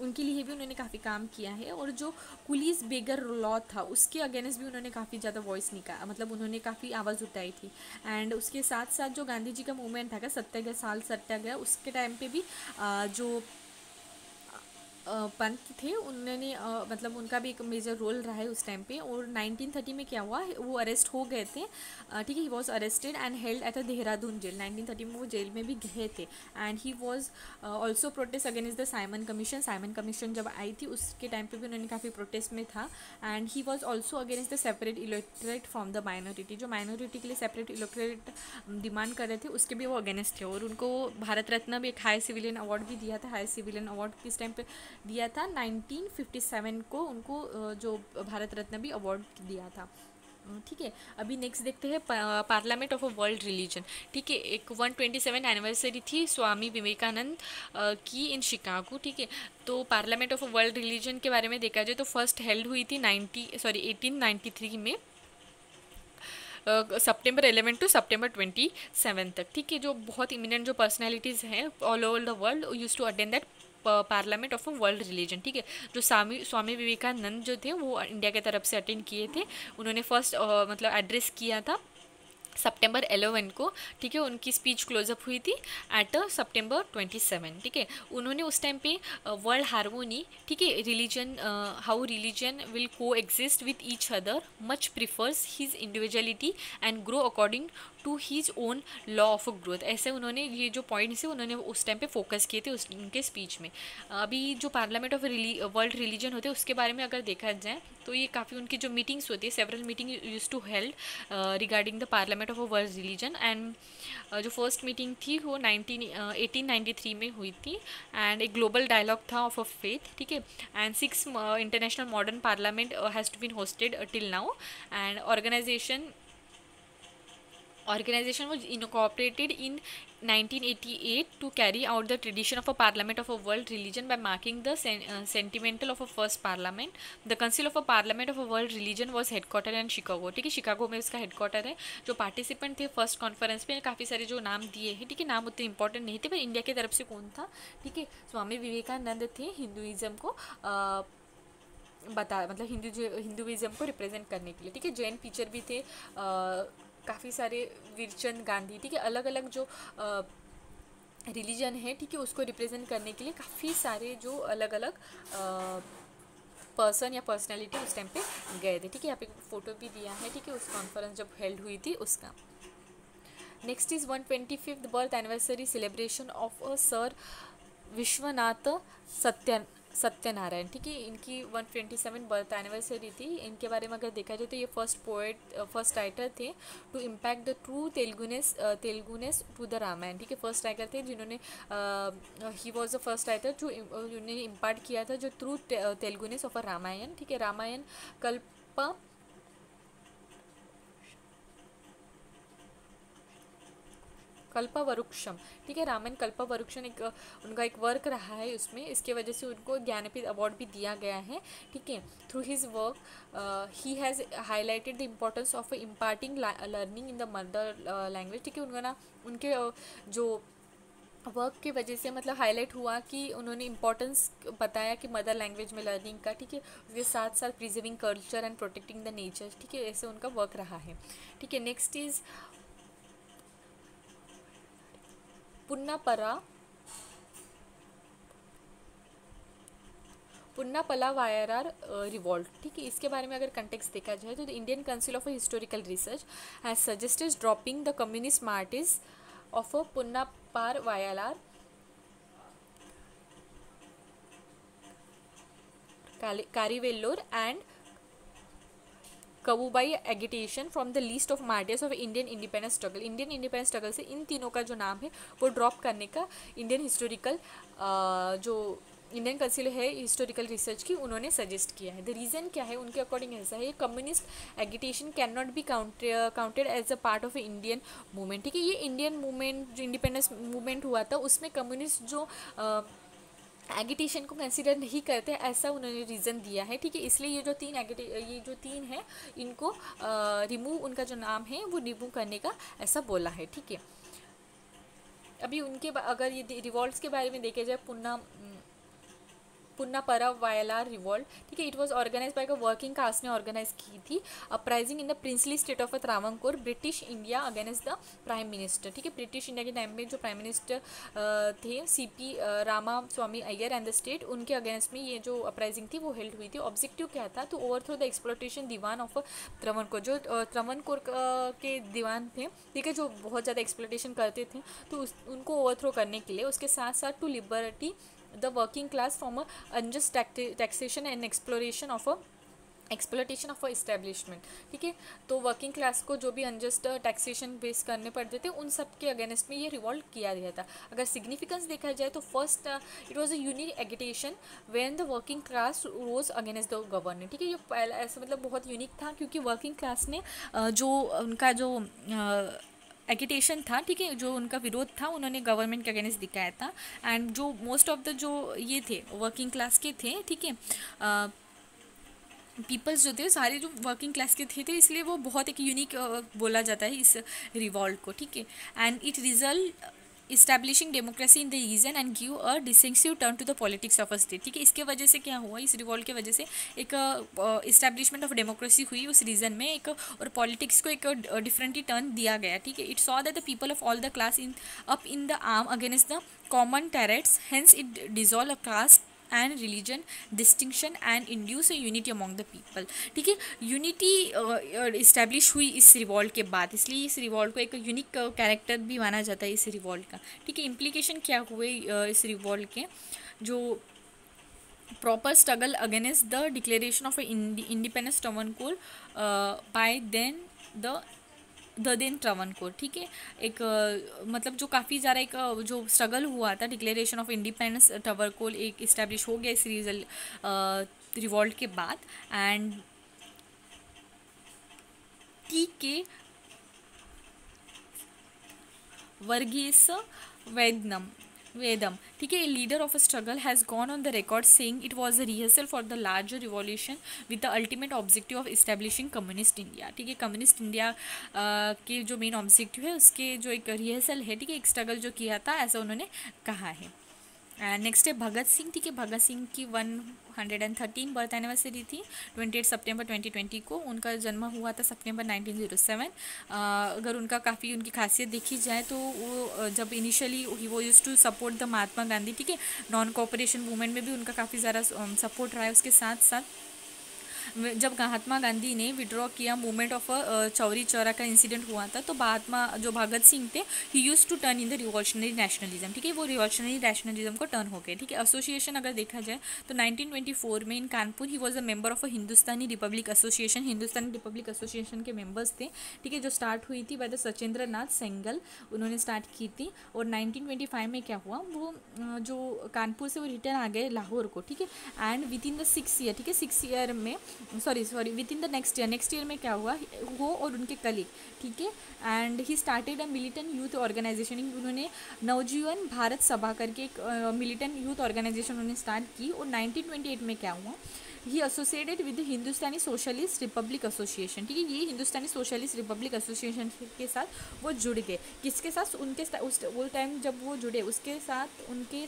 उनके लिए भी उन्होंने काफ़ी काम किया है। और जो कुलीस बेगर लॉ था उसके अगेंस्ट भी उन्होंने काफ़ी ज़्यादा वॉइस निकाला, मतलब उन्होंने काफ़ी आवाज़ उठाई थी। एंड उसके साथ साथ जो गांधी जी का मूवमेंट था सत्याग्रह, उसके टाइम पे भी जो पंत थे, उन्होंने मतलब उनका भी एक मेजर रोल रहा है उस टाइम पे। और 1930 में क्या हुआ, वो अरेस्ट हो गए थे, ठीक है। He was arrested and held at a Dehradun jail. 1930 में वो जेल में भी गए थे। And he was also protest against the Simon commission. Simon commission जब आई थी उसके टाइम पे भी उन्होंने काफ़ी प्रोटेस्ट में था। And he was also against the separate electorate from the minority. जो माइनॉरिटी के लिए सेपरेट इलेक्टोरेट डिमांड कर रहे थे उसके भी वो अगेंस्ट थे। और उनको भारत रत्न भी, एक हाई सिविलियन अवार्ड भी दिया था। हाई सिविलियन अवार्ड किस टाइम पे दिया था, 1957 को उनको जो भारत रत्न भी अवार्ड दिया था, ठीक है। अभी नेक्स्ट देखते हैं parliament of a world religion, ठीक है। एक 127 एनिवर्सरी थी स्वामी विवेकानंद की इन शिकागो, ठीक है। तो parliament of a world religion के बारे में देखा जाए तो फर्स्ट हेल्ड हुई थी 1893 में, सितंबर 11 टू सितंबर 27 तक, ठीक है। जो बहुत इमिनेंट जो पर्सनैलिटीज़ हैं all over the world use to attend that parliament of a world religion, ठीक है। जो स्वामी विवेकानंद जो थे वो इंडिया की तरफ से अटेंड किए थे। उन्होंने फर्स्ट मतलब एड्रेस किया था सितंबर 11 को, ठीक है। उनकी स्पीच क्लोजअप हुई थी एट सितंबर 27, ठीक है। उन्होंने उस टाइम पे वर्ल्ड हारमोनी, ठीक है, religion, how religion will coexist with each other, much prefers his individuality and grow according to his own law of growth. ऐसे उन्होंने ये जो पॉइंट्स है उन्होंने उस टाइम पे फोकस किए थे उनके स्पीच में। अभी जो पार्लियामेंट ऑफ वर्ल्ड रिलीजन होते हैं उसके बारे में अगर देखा जाए तो ये काफ़ी उनकी जो मीटिंग्स होती है, several meeting use to held regarding the parliament of a world religion. And जो फर्स्ट मीटिंग थी वो 1893 में हुई थी। एंड एक ग्लोबल डायलॉग था ऑफ अ फेथ, ठीक है। And 6 international modern parliament has to been hosted till now. And organization was incorporated in 1988 to carry out the tradition of a parliament of a world religion by marking the sentimental of a first parliament. The council of a parliament of a world religion was headquartered in Chicago, ठीक है। Chicago में उसका headquarter है। जो participant थे first conference में, काफ़ी सारे जो नाम दिए हैं, ठीक है, नाम उतने इंपॉर्टेंट नहीं थे, पर इंडिया की तरफ से कौन था, ठीक है, स्वामी विवेकानंद थे। हिंदुइज्म को मतलब हिंदुइज्म को रिप्रेजेंट करने के लिए, ठीक है। जैन टीचर भी थे, काफ़ी सारे, वीरचंद गांधी, ठीक है। अलग अलग जो रिलीजन है, ठीक है, उसको रिप्रेजेंट करने के लिए काफ़ी सारे जो अलग अलग पर्सन या पर्सनैलिटी उस टाइम पे गए थे, ठीक है। यहाँ पे फोटो भी दिया है, ठीक है, उस कॉन्फ्रेंस जब हेल्ड हुई थी उसका। Next is 125th birth anniversary celebration of a sir Vishwanath Satyanarayan, ठीक है। इनकी 127 बर्थ एनिवर्सरी थी। इनके बारे में अगर देखा जाए तो ये फर्स्ट राइटर थे to impact the true Teluguness to the Ramayana, ठीक है। फर्स्ट राइटर थे जिन्होंने he was the first writer जो उन्होंने इम्पार्ट किया था जो true Teluguness of a Ramayana, ठीक है। रामायण कल्पवृक्षम, ठीक है। रामायण कल्पवृक्षम एक उनका एक वर्क रहा है उसमें, इसके वजह से उनको ज्ञानपीठ अवार्ड भी दिया गया है, ठीक है। Through his work he has highlighted the importance of imparting learning in the mother language, ठीक है। उनके जो वर्क की वजह से मतलब हाईलाइट हुआ कि उन्होंने इम्पोर्टेंस बताया कि मदर लैंग्वेज में लर्निंग का, ठीक है। उसके साथ साथ preserving culture and protecting the nature, ठीक है, ऐसे उनका वर्क रहा है, ठीक है। नेक्स्ट इज पुन्नापरा पुन्नापला वायरार रिवॉल्ट, ठीक है। इसके बारे में अगर कंटेक्स्ट देखा जाए तो the Indian council of historical research has suggested dropping the communist martyrs of a Punnapra Vayalar Karivellur and Kavumbayi agitation from the list of martyrs of Indian independence struggle. Indian independence struggle से इन तीनों का जो नाम है वो ड्रॉप करने का इंडियन हिस्टोरिकल जो इंडियन काउंसिल है हिस्टोरिकल रिसर्च की, उन्होंने सजेस्ट किया है। द रीज़न क्या है उनके अकॉर्डिंग ऐसा है, communist agitation can not be counted as a part of Indian movement, ठीक है। ये इंडियन मूवमेंट जो इंडिपेंडेंस मूवमेंट हुआ था उसमें कम्युनिस्ट जो एगिटेशन को कंसिडर नहीं करते, ऐसा उन्होंने रीज़न दिया है, ठीक है। इसलिए ये जो तीन है इनको रिमूव, उनका जो नाम है वो रिमूव करने का ऐसा बोला है, ठीक है। अभी उनके अगर ये रिवॉल्ट्स के बारे में देखे जाए, पुन्ना परब वायलार रिवॉल्ट, ठीक है, it was organise by working caste ने ऑर्गेनाइज की थी, uprising in the princely state of Travancore, British India against the prime minister, ठीक है, ब्रिटिश इंडिया के टाइम में जो प्राइम मिनिस्टर थे CP Ramaswami Iyer and the state, उनके अगेंस्ट में ये जो अपराइजिंग थी वो हेल्ड हुई थी। ऑब्जेक्टिव क्या था, तो overthrow the exploitation Dewan of Travancore, जो त्रावणकोर के दीवान थे, ठीक है, जो बहुत ज़्यादा एक्सप्लोटेशन करते थे, तो उनको ओवरथ्रो करने के लिए, उसके साथ साथ to liberty the working class from unjust taxation and exploitation of establishment, ठीक है, तो वर्किंग क्लास को जो भी अनजस्ट टैक्सेशन बेस करने पड़ते थे उन सब के अगेंस्ट में ये रिवॉल्ट किया गया था। अगर सिग्निफिकेंस देखा जाए तो first it was a unique agitation when the working class rose against the government, ठीक है, ये पहला ऐसा मतलब बहुत यूनिक था क्योंकि वर्किंग क्लास ने जो उनका जो एगिटेशन था, ठीक है, जो उनका विरोध था उन्होंने गवर्नमेंट के अगेंस्ट दिखाया था। एंड जो मोस्ट ऑफ द जो ये थे वर्किंग क्लास के थे, ठीक है, पीपल्स जो थे सारे जो वर्किंग क्लास के थे, तो इसलिए वो बहुत एक यूनिक बोला जाता है इस रिवॉल्ट को, ठीक है। And it result establishing democracy in the region and give a decisive turn to the politics of a state, ठीक है, इसके वजह से क्या हुआ, इस रिवॉल्ट के वजह से एक इस्टेब्लिशमेंट ऑफ डेमोक्रेसी हुई उस रीजन में एक, और पॉलिटिक्स को एक डिफरेंटली टर्न दिया गया, ठीक है। It saw that the people of all the class in up in the arm against the common tyrants, hence it dissolve a caste and religion distinction and induce a unity among the people, ठीक है, unity establish हुई इस revolt के बाद, इसलिए इस revolt को एक यूनिक कैरेक्टर भी माना जाता है इस रिवॉल्ट का, ठीक है। इम्प्लीकेशन क्या हुए इस रिवॉल्ट के, जो proper struggle against the declaration of independence Travancore by then the then Travancore, ठीक है, एक मतलब जो काफ़ी ज़्यादा एक जो स्ट्रगल हुआ था डिक्लेरेशन ऑफ इंडिपेंडेंस त्रावणकोर एक इस्टेब्लिश हो गया इस रिवॉल्ट के बाद। एंड के वर्गीस वेदम, ठीक है, leader of a struggle has gone on the record saying it was a rehearsal for the larger revolution with the ultimate objective of establishing communist India, ठीक है, कम्युनिस्ट इंडिया के जो मेन ऑब्जेक्टिव है उसके जो एक रिहर्सल है, ठीक है, एक स्ट्रगल जो किया था ऐसा उन्होंने कहा है। नेक्स्ट है भगत सिंह, ठीक है, भगत सिंह की 113 बर्थ एनिवर्सरी थी 28 सितंबर 2020 को, उनका जन्म हुआ था सितंबर 1907। अगर उनका काफ़ी उनकी खासियत देखी जाए तो वो जब इनिशियली वो use to support the Mahatma Gandhi, ठीक है, नॉन कोऑपरेशन मूवमेंट में भी उनका काफ़ी ज़्यादा सपोर्ट रहा है। उसके साथ साथ जब महात्मा गांधी ने विड्रॉ किया मूवमेंट ऑफ चौरी चौरा का इंसिडेंट हुआ था, तो महात्मा जो भगत सिंह थे he use to turn in the revolutionary nationalism, ठीक है, वो रिवॉल्यूशनरी नेशनलिज्म को टर्न हो गए, ठीक है। एसोसिएशन अगर देखा जाए तो 1924 में in Kanpur he was a member of a Hindustani republic association, Hindustani republic association के मेंबर्स थे, ठीक है, जो स्टार्ट हुई थी बाय द सचेंद्र नाथ सेंगल, उन्होंने स्टार्ट की थी। और 1925 में क्या हुआ, वो जो कानपुर से वो रिटर्न आ गए लाहौर को, ठीक है, and within the 6 year, ठीक है, 6 ईयर में sorry within the next year में क्या हुआ, वो और उनके कलीग, ठीक है, and he started a militant youth organization, उन्होंने नवजीवन भारत सभा करके एक मिलिटेंट यूथ ऑर्गेनाइजेशन उन्होंने स्टार्ट की। और 1928 में क्या हुआ, he associated with Hindustani socialist republic association, ठीक है, ये हिंदुस्तानी सोशलिस्ट रिपब्लिक एसोसिएशन के साथ वो जुड़ गए, किसके साथ, उस टाइम जब वो जुड़े उनके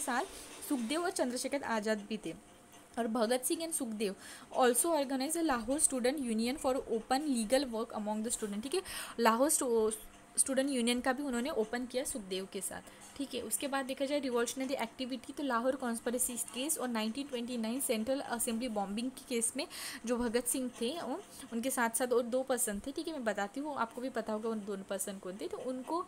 साथ सुखदेव और चंद्रशेखर आज़ाद भी थे। और Bhagat Singh and Sukhdev also organize a Lahore student union for open legal work among the student, ठीक है, लाहौर स्टूडेंट यूनियन का भी उन्होंने ओपन किया सुखदेव के साथ, ठीक है। उसके बाद देखा जाए रिवॉल्यूशनरी एक्टिविटी, तो लाहौर कॉन्स्पिरेसी केस और 1929 सेंट्रल असेंबली बॉम्बिंग के केस में जो भगत सिंह थे उनके साथ साथ और 2 पर्सन थे, ठीक है, मैं बताती हूँ, आपको भी पता होगा उन 2 पर्सन कौन थे, तो उनको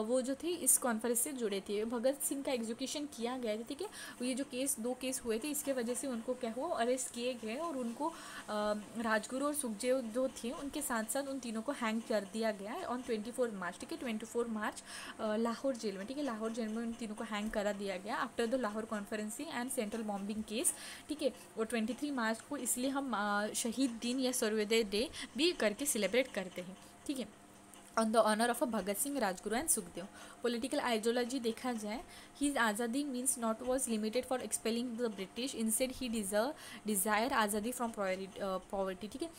वो जो थे इस कॉन्फ्रेंस से जुड़े थे। भगत सिंह का एग्जीक्यूशन किया गया था, ठीक है, ये जो 2 केस हुए थे इसके वजह से उनको क्या हुआ, अरेस्ट किए गए और उनको राजगुरु और सुखदेव जो थे उनके साथ साथ उन तीनों को हैंग कर दिया गया ऑन 24 मार्च, ठीक है, 24 मार्च लाहौर जेल में, ठीक है, लाहौर जेल में उन तीनों को हैंग करा दिया गया after the Lahore conference and central bombing case, ठीक है। और 23 मार्च को इसलिए हम शहीद दिन या सर्वोदय डे भी करके सेलिब्रेट करते हैं, ठीक है। On the honour of a Bhagat Singh, Rajguru and Sukhdev. Political ideology देखा जाए, हीज आज़ादी means not was limited for expelling the British, instead he desire आज़ादी फ्रॉम पॉवर्टी। ठीक है,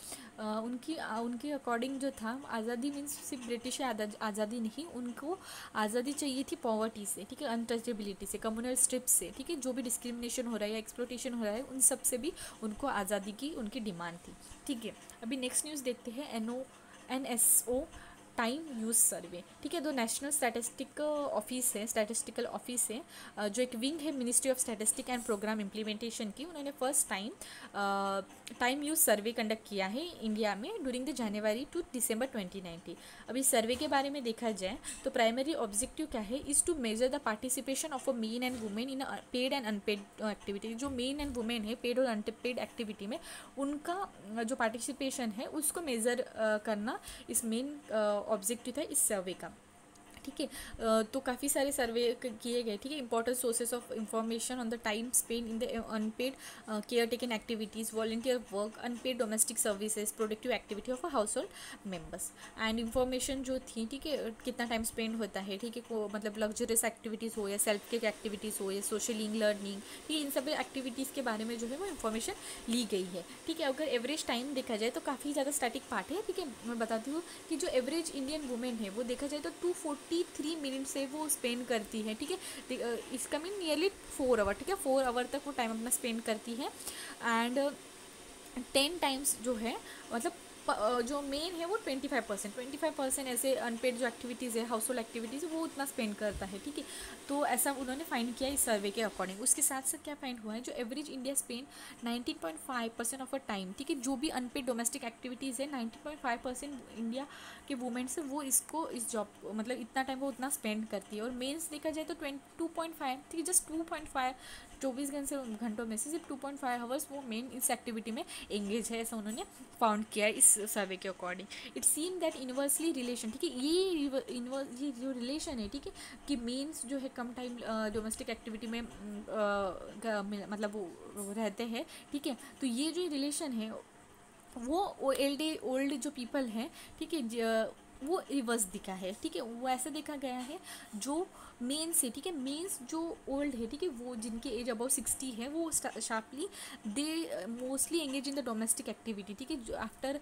उनके अकॉर्डिंग जो था, आज़ादी मीन्स सिर्फ ब्रिटिश आज़ादी नहीं, उनको आज़ादी चाहिए थी पॉवर्टी से, ठीक है, अनटचेबिलिटी से, कम्युनल स्ट्रिप से, ठीक है, जो भी डिस्क्रिमिनेशन हो रहा है या एक्सप्लोटेशन हो रहा है उन सब से भी उनको आज़ादी की उनकी डिमांड थी। ठीक है, अभी नेक्स्ट न्यूज़ देखते हैं। NSO टाइम यूज़ सर्वे। ठीक है, जो नेशनल स्टैटिस्टिकल ऑफिस है, जो एक विंग है ministry of statistic and programme implementation की, उन्होंने first time time use survey conduct किया है इंडिया में during the January to December 2019। अभी सर्वे के बारे में देखा जाए तो प्राइमरी ऑब्जेक्टिव क्या है, is to measure the participation of a men and women in paid and unpaid activity. जो मेन एंड वुमेन है पेड और अनपेड एक्टिविटी में, उनका जो पार्टिसिपेशन है उसको मेज़र करना इस मेन ऑब्जेक्टिव था इस सर्वे का। ठीक है, तो काफ़ी सारे सर्वे किए गए। ठीक है, important sources of information on the time spend in the unpaid care taken activities, volunteer work, unpaid domestic services, productive activity of a household members and information जो थी। ठीक है, कितना टाइम स्पेंड होता है, ठीक है, मतलब लग्जरियस एक्टिविटीज़ हो या सेल्फ केयर एक्टिविटीज़ हो या सोशल लर्निंग, ठीक है, इन सब एक्टिविटीज़ के बारे में जो है वो इन्फॉर्मेशन ली गई है। ठीक है, अगर एवरेज टाइम देखा जाए तो काफ़ी ज़्यादा स्टैटिक पार्ट है। ठीक है, मैं बताती हूँ कि जो एवरेज इंडियन वुमेन है वो देखा जाए तो 243 मिनट से वो स्पेंड करती है। ठीक है, इसका मीन नियरली 4 आवर। ठीक है, 4 आवर तक वो टाइम अपना स्पेंड करती है। एंड 10 टाइम्स जो है, मतलब जो मेन है वो 25% ऐसे अनपेड जो एक्टिविटीज़ है, हाउस होल्ड एक्टिविटीज़, वो उतना स्पेंड करता है। ठीक है, तो ऐसा उन्होंने फाइंड किया इस सर्वे के अकॉर्डिंग। उसके साथ साथ क्या फाइंड हुआ है, जो average India spend 19.5% of a time. ठीक है, जो भी अनपेड डोमेस्टिक एक्टिविटीज़ है, 19.5% इंडिया के वुमेन से वो इस जॉब मतलब इतना टाइम वो उतना स्पेंड करती है। और मेन्स देखा जाए तो 2.5, ठीक है, जस्ट 2.5 24 घंटों में से सिर्फ 2.5 आवर्स वो मेन इस एक्टिविटी में एंगेज है, ऐसा उन्होंने फाउंड किया है इस सर्वे के according. It seem that universally relation, ठीक है, ये जो रिलेशन है, ठीक है, कि मेंस जो है कम टाइम डोमेस्टिक एक्टिविटी में मतलब वो रहते हैं। ठीक है, तो ये जो रिलेशन है वो ओल्ड जो पीपल हैं, ठीक है, वो रिवर्स दिखा है। ठीक है, वो ऐसा देखा गया है, जो मेंस है, ठीक है, मेंस जो ओल्ड है, ठीक है, वो जिनकी एज अबाउट 60 है, वो sharply they mostly engage in the domestic activity. ठीक है, जो आफ्टर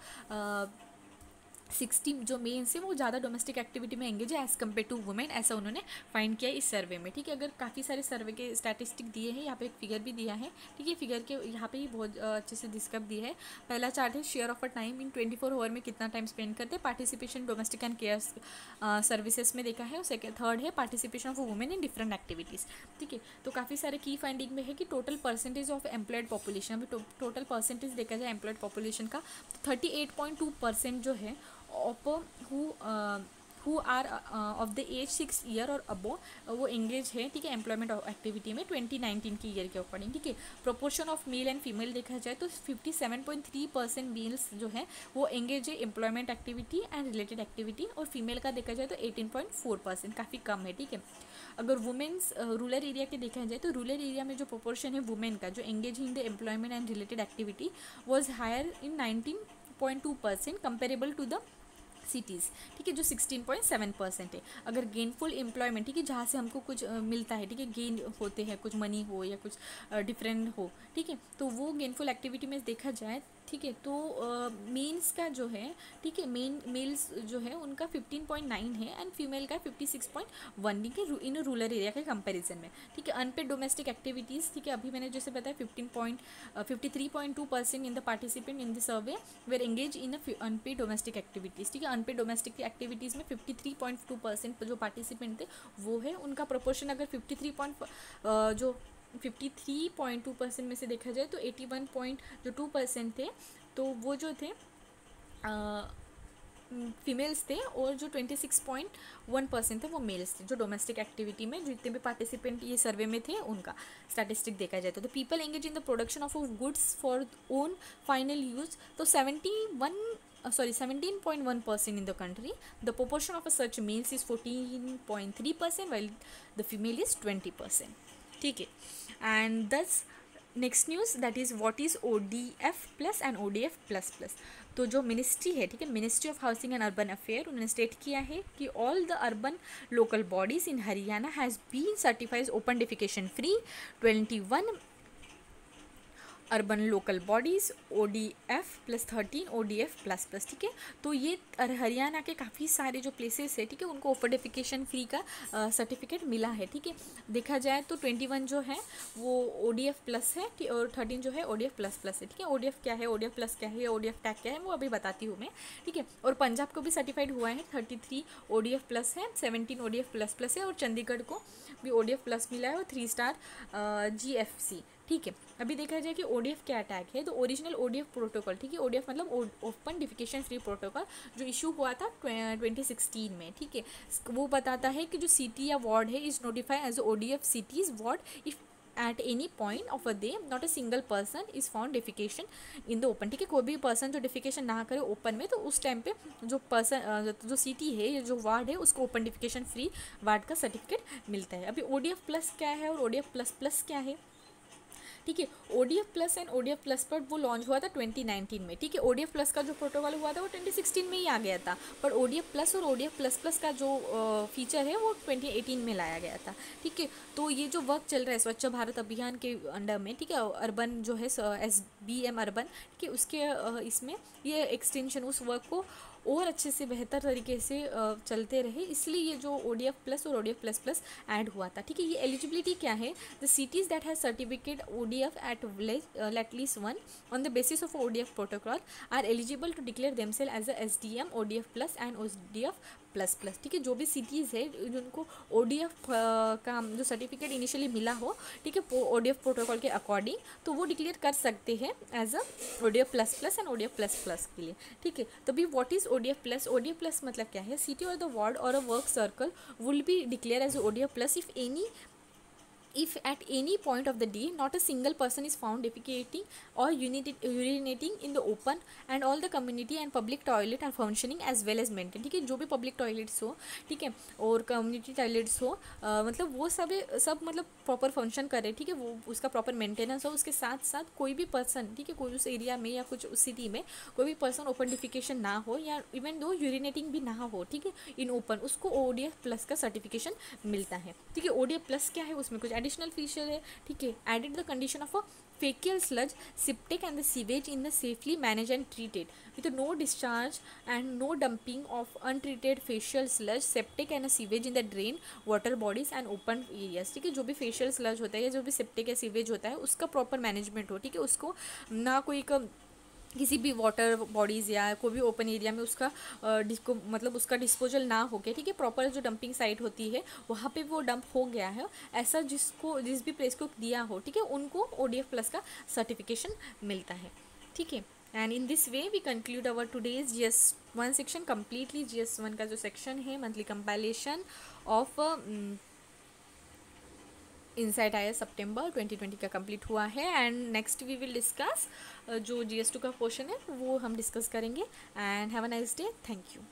60 जो मेन्स है वो ज़्यादा डोमेस्टिक एक्टिविटी में एंगेज है एज़ कम्पेयर टू वुमेन, ऐसा उन्होंने फाइंड किया इस सर्वे में। ठीक है, अगर काफ़ी सारे सर्वे के स्टैटिस्टिक दिए हैं, यहाँ पे एक फिगर भी दिया है। ठीक है, फिगर के यहाँ पे ही बहुत अच्छे से डिस्क्राइब दिया है। पहला चार्ट है share of a time in 24 hour में कितना टाइम स्पेंड करते हैं participation domestic and care services में देखा है। और थर्ड है participation of women in different activities. ठीक है, तो काफ़ी सारे की फाइंडिंग में है कि total percentage of employed population, अभी टोटल परसेंटेज देखा जाए एम्प्लॉयड पॉपुलेशन का, 38.2% जो है of who are of the age 6 year और अबो, वो एंगेज है। ठीक है, एम्प्लॉयमेंट एक्टिविटी में 2019 की ईयर के अकॉर्डिंग। ठीक है, proportion of male and female देखा जाए तो 57.3% मेल्स जो है वो एंगेज है employment activity and related activity, और फीमेल का देखा जाए तो 18.4%, काफ़ी कम है। ठीक है, अगर वुमेन्स रूरल एरिया के देखा जाए तो रूरल एरिया में जो प्रोपोर्शन है वुमेन का जो engage in the employment and related activity was higher in 19.2% comparable to the cities. ठीक है, जो 16.7% है। अगर गेनफुल एम्प्लॉयमेंट, ठीक है, जहाँ से हमको कुछ मिलता है, ठीक है, गेन होते हैं, कुछ मनी हो या कुछ डिफरेंट हो, ठीक है, तो वो गेनफुल एक्टिविटी में देखा जाए। ठीक है, तो मेंस का जो है, ठीक है, मेल्स जो है उनका 15.9 है एंड फीमेल का 56.1, ठीक है, इन रूरल एरिया के कंपैरिजन में। ठीक है, अनपेड डोमेस्टिक एक्टिविटीज़, ठीक है, अभी मैंने जैसे बताया 53.2% in the participant in the survey were engage in unpaid domestic activities. ठीक है, अनपेड डोमेस्टिक एक्टिविटीज़ में 53.2% जो पार्टिसिपेंट थे वो है। उनका प्रोपोर्शन अगर 53.2% में से देखा जाए तो 81.2% थे, तो वो जो थे फीमेल्स थे, और जो 26.1% थे वो मेल्स थे, जो डोमेस्टिक एक्टिविटी में जितने भी पार्टिसिपेंट ये सर्वे में थे उनका स्टैटिस्टिक देखा जाए तो people engage in the production of goods for own final use, तो 17.1% in the country. The proportion of such males is 14.3% while the female is 20%. ठीक है, and thus next news that is what is ODF plus and ODF plus plus. तो जो ministry है, ठीक है, ministry of housing and urban affair, उन्होंने state किया है कि all the urban local bodies in Haryana has been certified open defecation free. 21 urban local bodies ODF plus 13 ODF plus plus, ठीक है। तो ये हरियाणा के काफ़ी सारे जो प्लेसेस है, ठीक है, उनको ओपनिफिकेशन फ्री का सर्टिफिकेट मिला है, ठीक है। देखा जाए तो 21 जो है वो ODF प्लस है, ठीक, और 13 जो है ODF प्लस प्लस है, ठीक है। ODF क्या है, ODF प्लस क्या है, ODF टैग क्या है, वो अभी बताती हूँ मैं, ठीक है। और पंजाब को भी सर्टिफाइड हुआ है, 33 ODF प्लस है, 17 ODF प्लस प्लस है, और चंडीगढ़ को भी ODF प्लस मिला है और 3 स्टार GFC, ठीक है। अभी देखा जाए कि ODF क्या टैग है, तो ओरिजिनल ODF प्रोटोकॉल, ठीक है। ODF मतलब ओपन डिफिकेशन फ्री प्रोटोकॉल, जो इशू हुआ था 2016 में, ठीक है। वो बताता है कि जो सिटी या वार्ड है is notify as ODF cities ward if at any point of a day not a single person is found defecation in the open, ठीक है। कोई भी पर्सन जो डिफिकेशन ना करे ओपन में, तो उस टाइम पे जो पर्सन जो सिटी है, जो वार्ड है, उसको ओपन डिफिकेशन फ्री वार्ड का सर्टिफिकेट मिलता है। अभी ODF प्लस क्या है और ODF प्लस प्लस क्या है, ठीक है। ODF plus and ODF plus पर वो लॉन्च हुआ था 2019 में, ठीक है। ODF प्लस का जो प्रोटोकॉल हुआ था वो 2016 में ही आ गया था, पर ODF प्लस और ODF प्लस प्लस का जो फीचर है वो 2018 में लाया गया था, ठीक है। तो ये जो वर्क चल रहा है स्वच्छ भारत अभियान के अंडर में, ठीक है, अर्बन जो है SBM अर्बन, ठीक है, उसके इसमें ये एक्सटेंशन उस वर्क को और अच्छे से बेहतर तरीके से चलते रहे, इसलिए ये जो ODF प्लस और ODF प्लस प्लस ऐड हुआ था, ठीक है। ये एलिजिबिलिटी क्या है, the cities that has certificate ODF at least one on the basis of ODF protocol are eligible to declare themselves as a SDM ODF plus and ODF plus plus, ठीक है। जो भी सिटीज़ है जिनको ODF का जो certificate initially मिला हो, ठीक है, ODF प्रोटोकॉल के अकॉर्डिंग, तो वो डिक्लेयर कर सकते हैं as a ODF plus plus and ODF plus plus के लिए, ठीक है। तो भी what is ODF plus, ODF plus मतलब क्या है, सिटी और द वार्ड और a work circle will be declare as ODF plus if at any point of the day not a single person is found defecating or urinating in the open and all the community and public toilet are functioning as well as maintained, ठीक है। जो भी public toilets हो, ठीक है, और community toilets हो, मतलब वो सब मतलब प्रॉपर फंक्शन करे, ठीक है, वो उसका प्रॉपर मेंटेनेंस हो। उसके साथ साथ कोई भी पर्सन, ठीक है, कोई उस एरिया में या कुछ उस सिटी में कोई भी पर्सन ओपन डिफिकेशन ना हो या इवन दो यूरिनेटिंग भी ना हो, ठीक है, इन ओपन, उसको ODF प्लस का सर्टिफिकेशन मिलता है, ठीक है। ODF प्लस क्या है, उसमें कुछ एडिशनल फीचर है, ठीक है। Added the condition of a fecal sludge, septic and the sewage in the safely managed and treated with no discharge and no dumping of untreated facial sludge, septic and a sewage in the drain water bodies and open areas, ठीक है। जो भी facial sludge होता है या जो भी septic या सीवेज होता है उसका प्रॉपर मैनेजमेंट हो, ठीक है। उसको ना कोई किसी भी वाटर बॉडीज़ या कोई भी ओपन एरिया में उसका मतलब उसका डिस्पोजल ना हो गया, ठीक है। प्रॉपर जो डंपिंग साइट होती है वहाँ पे वो डंप हो गया है, ऐसा जिस भी प्लेस को दिया हो, ठीक है, उनको ODF प्लस का सर्टिफिकेशन मिलता है, ठीक है। And in this way we conclude our today's GS1 section completely. GS1 का जो सेक्शन है monthly compilation of insight IAS सितंबर 2020 का कंप्लीट हुआ है। And next we will discuss जो GS2 का पोर्शन है वो हम डिस्कस करेंगे। And have a nice day, thank you.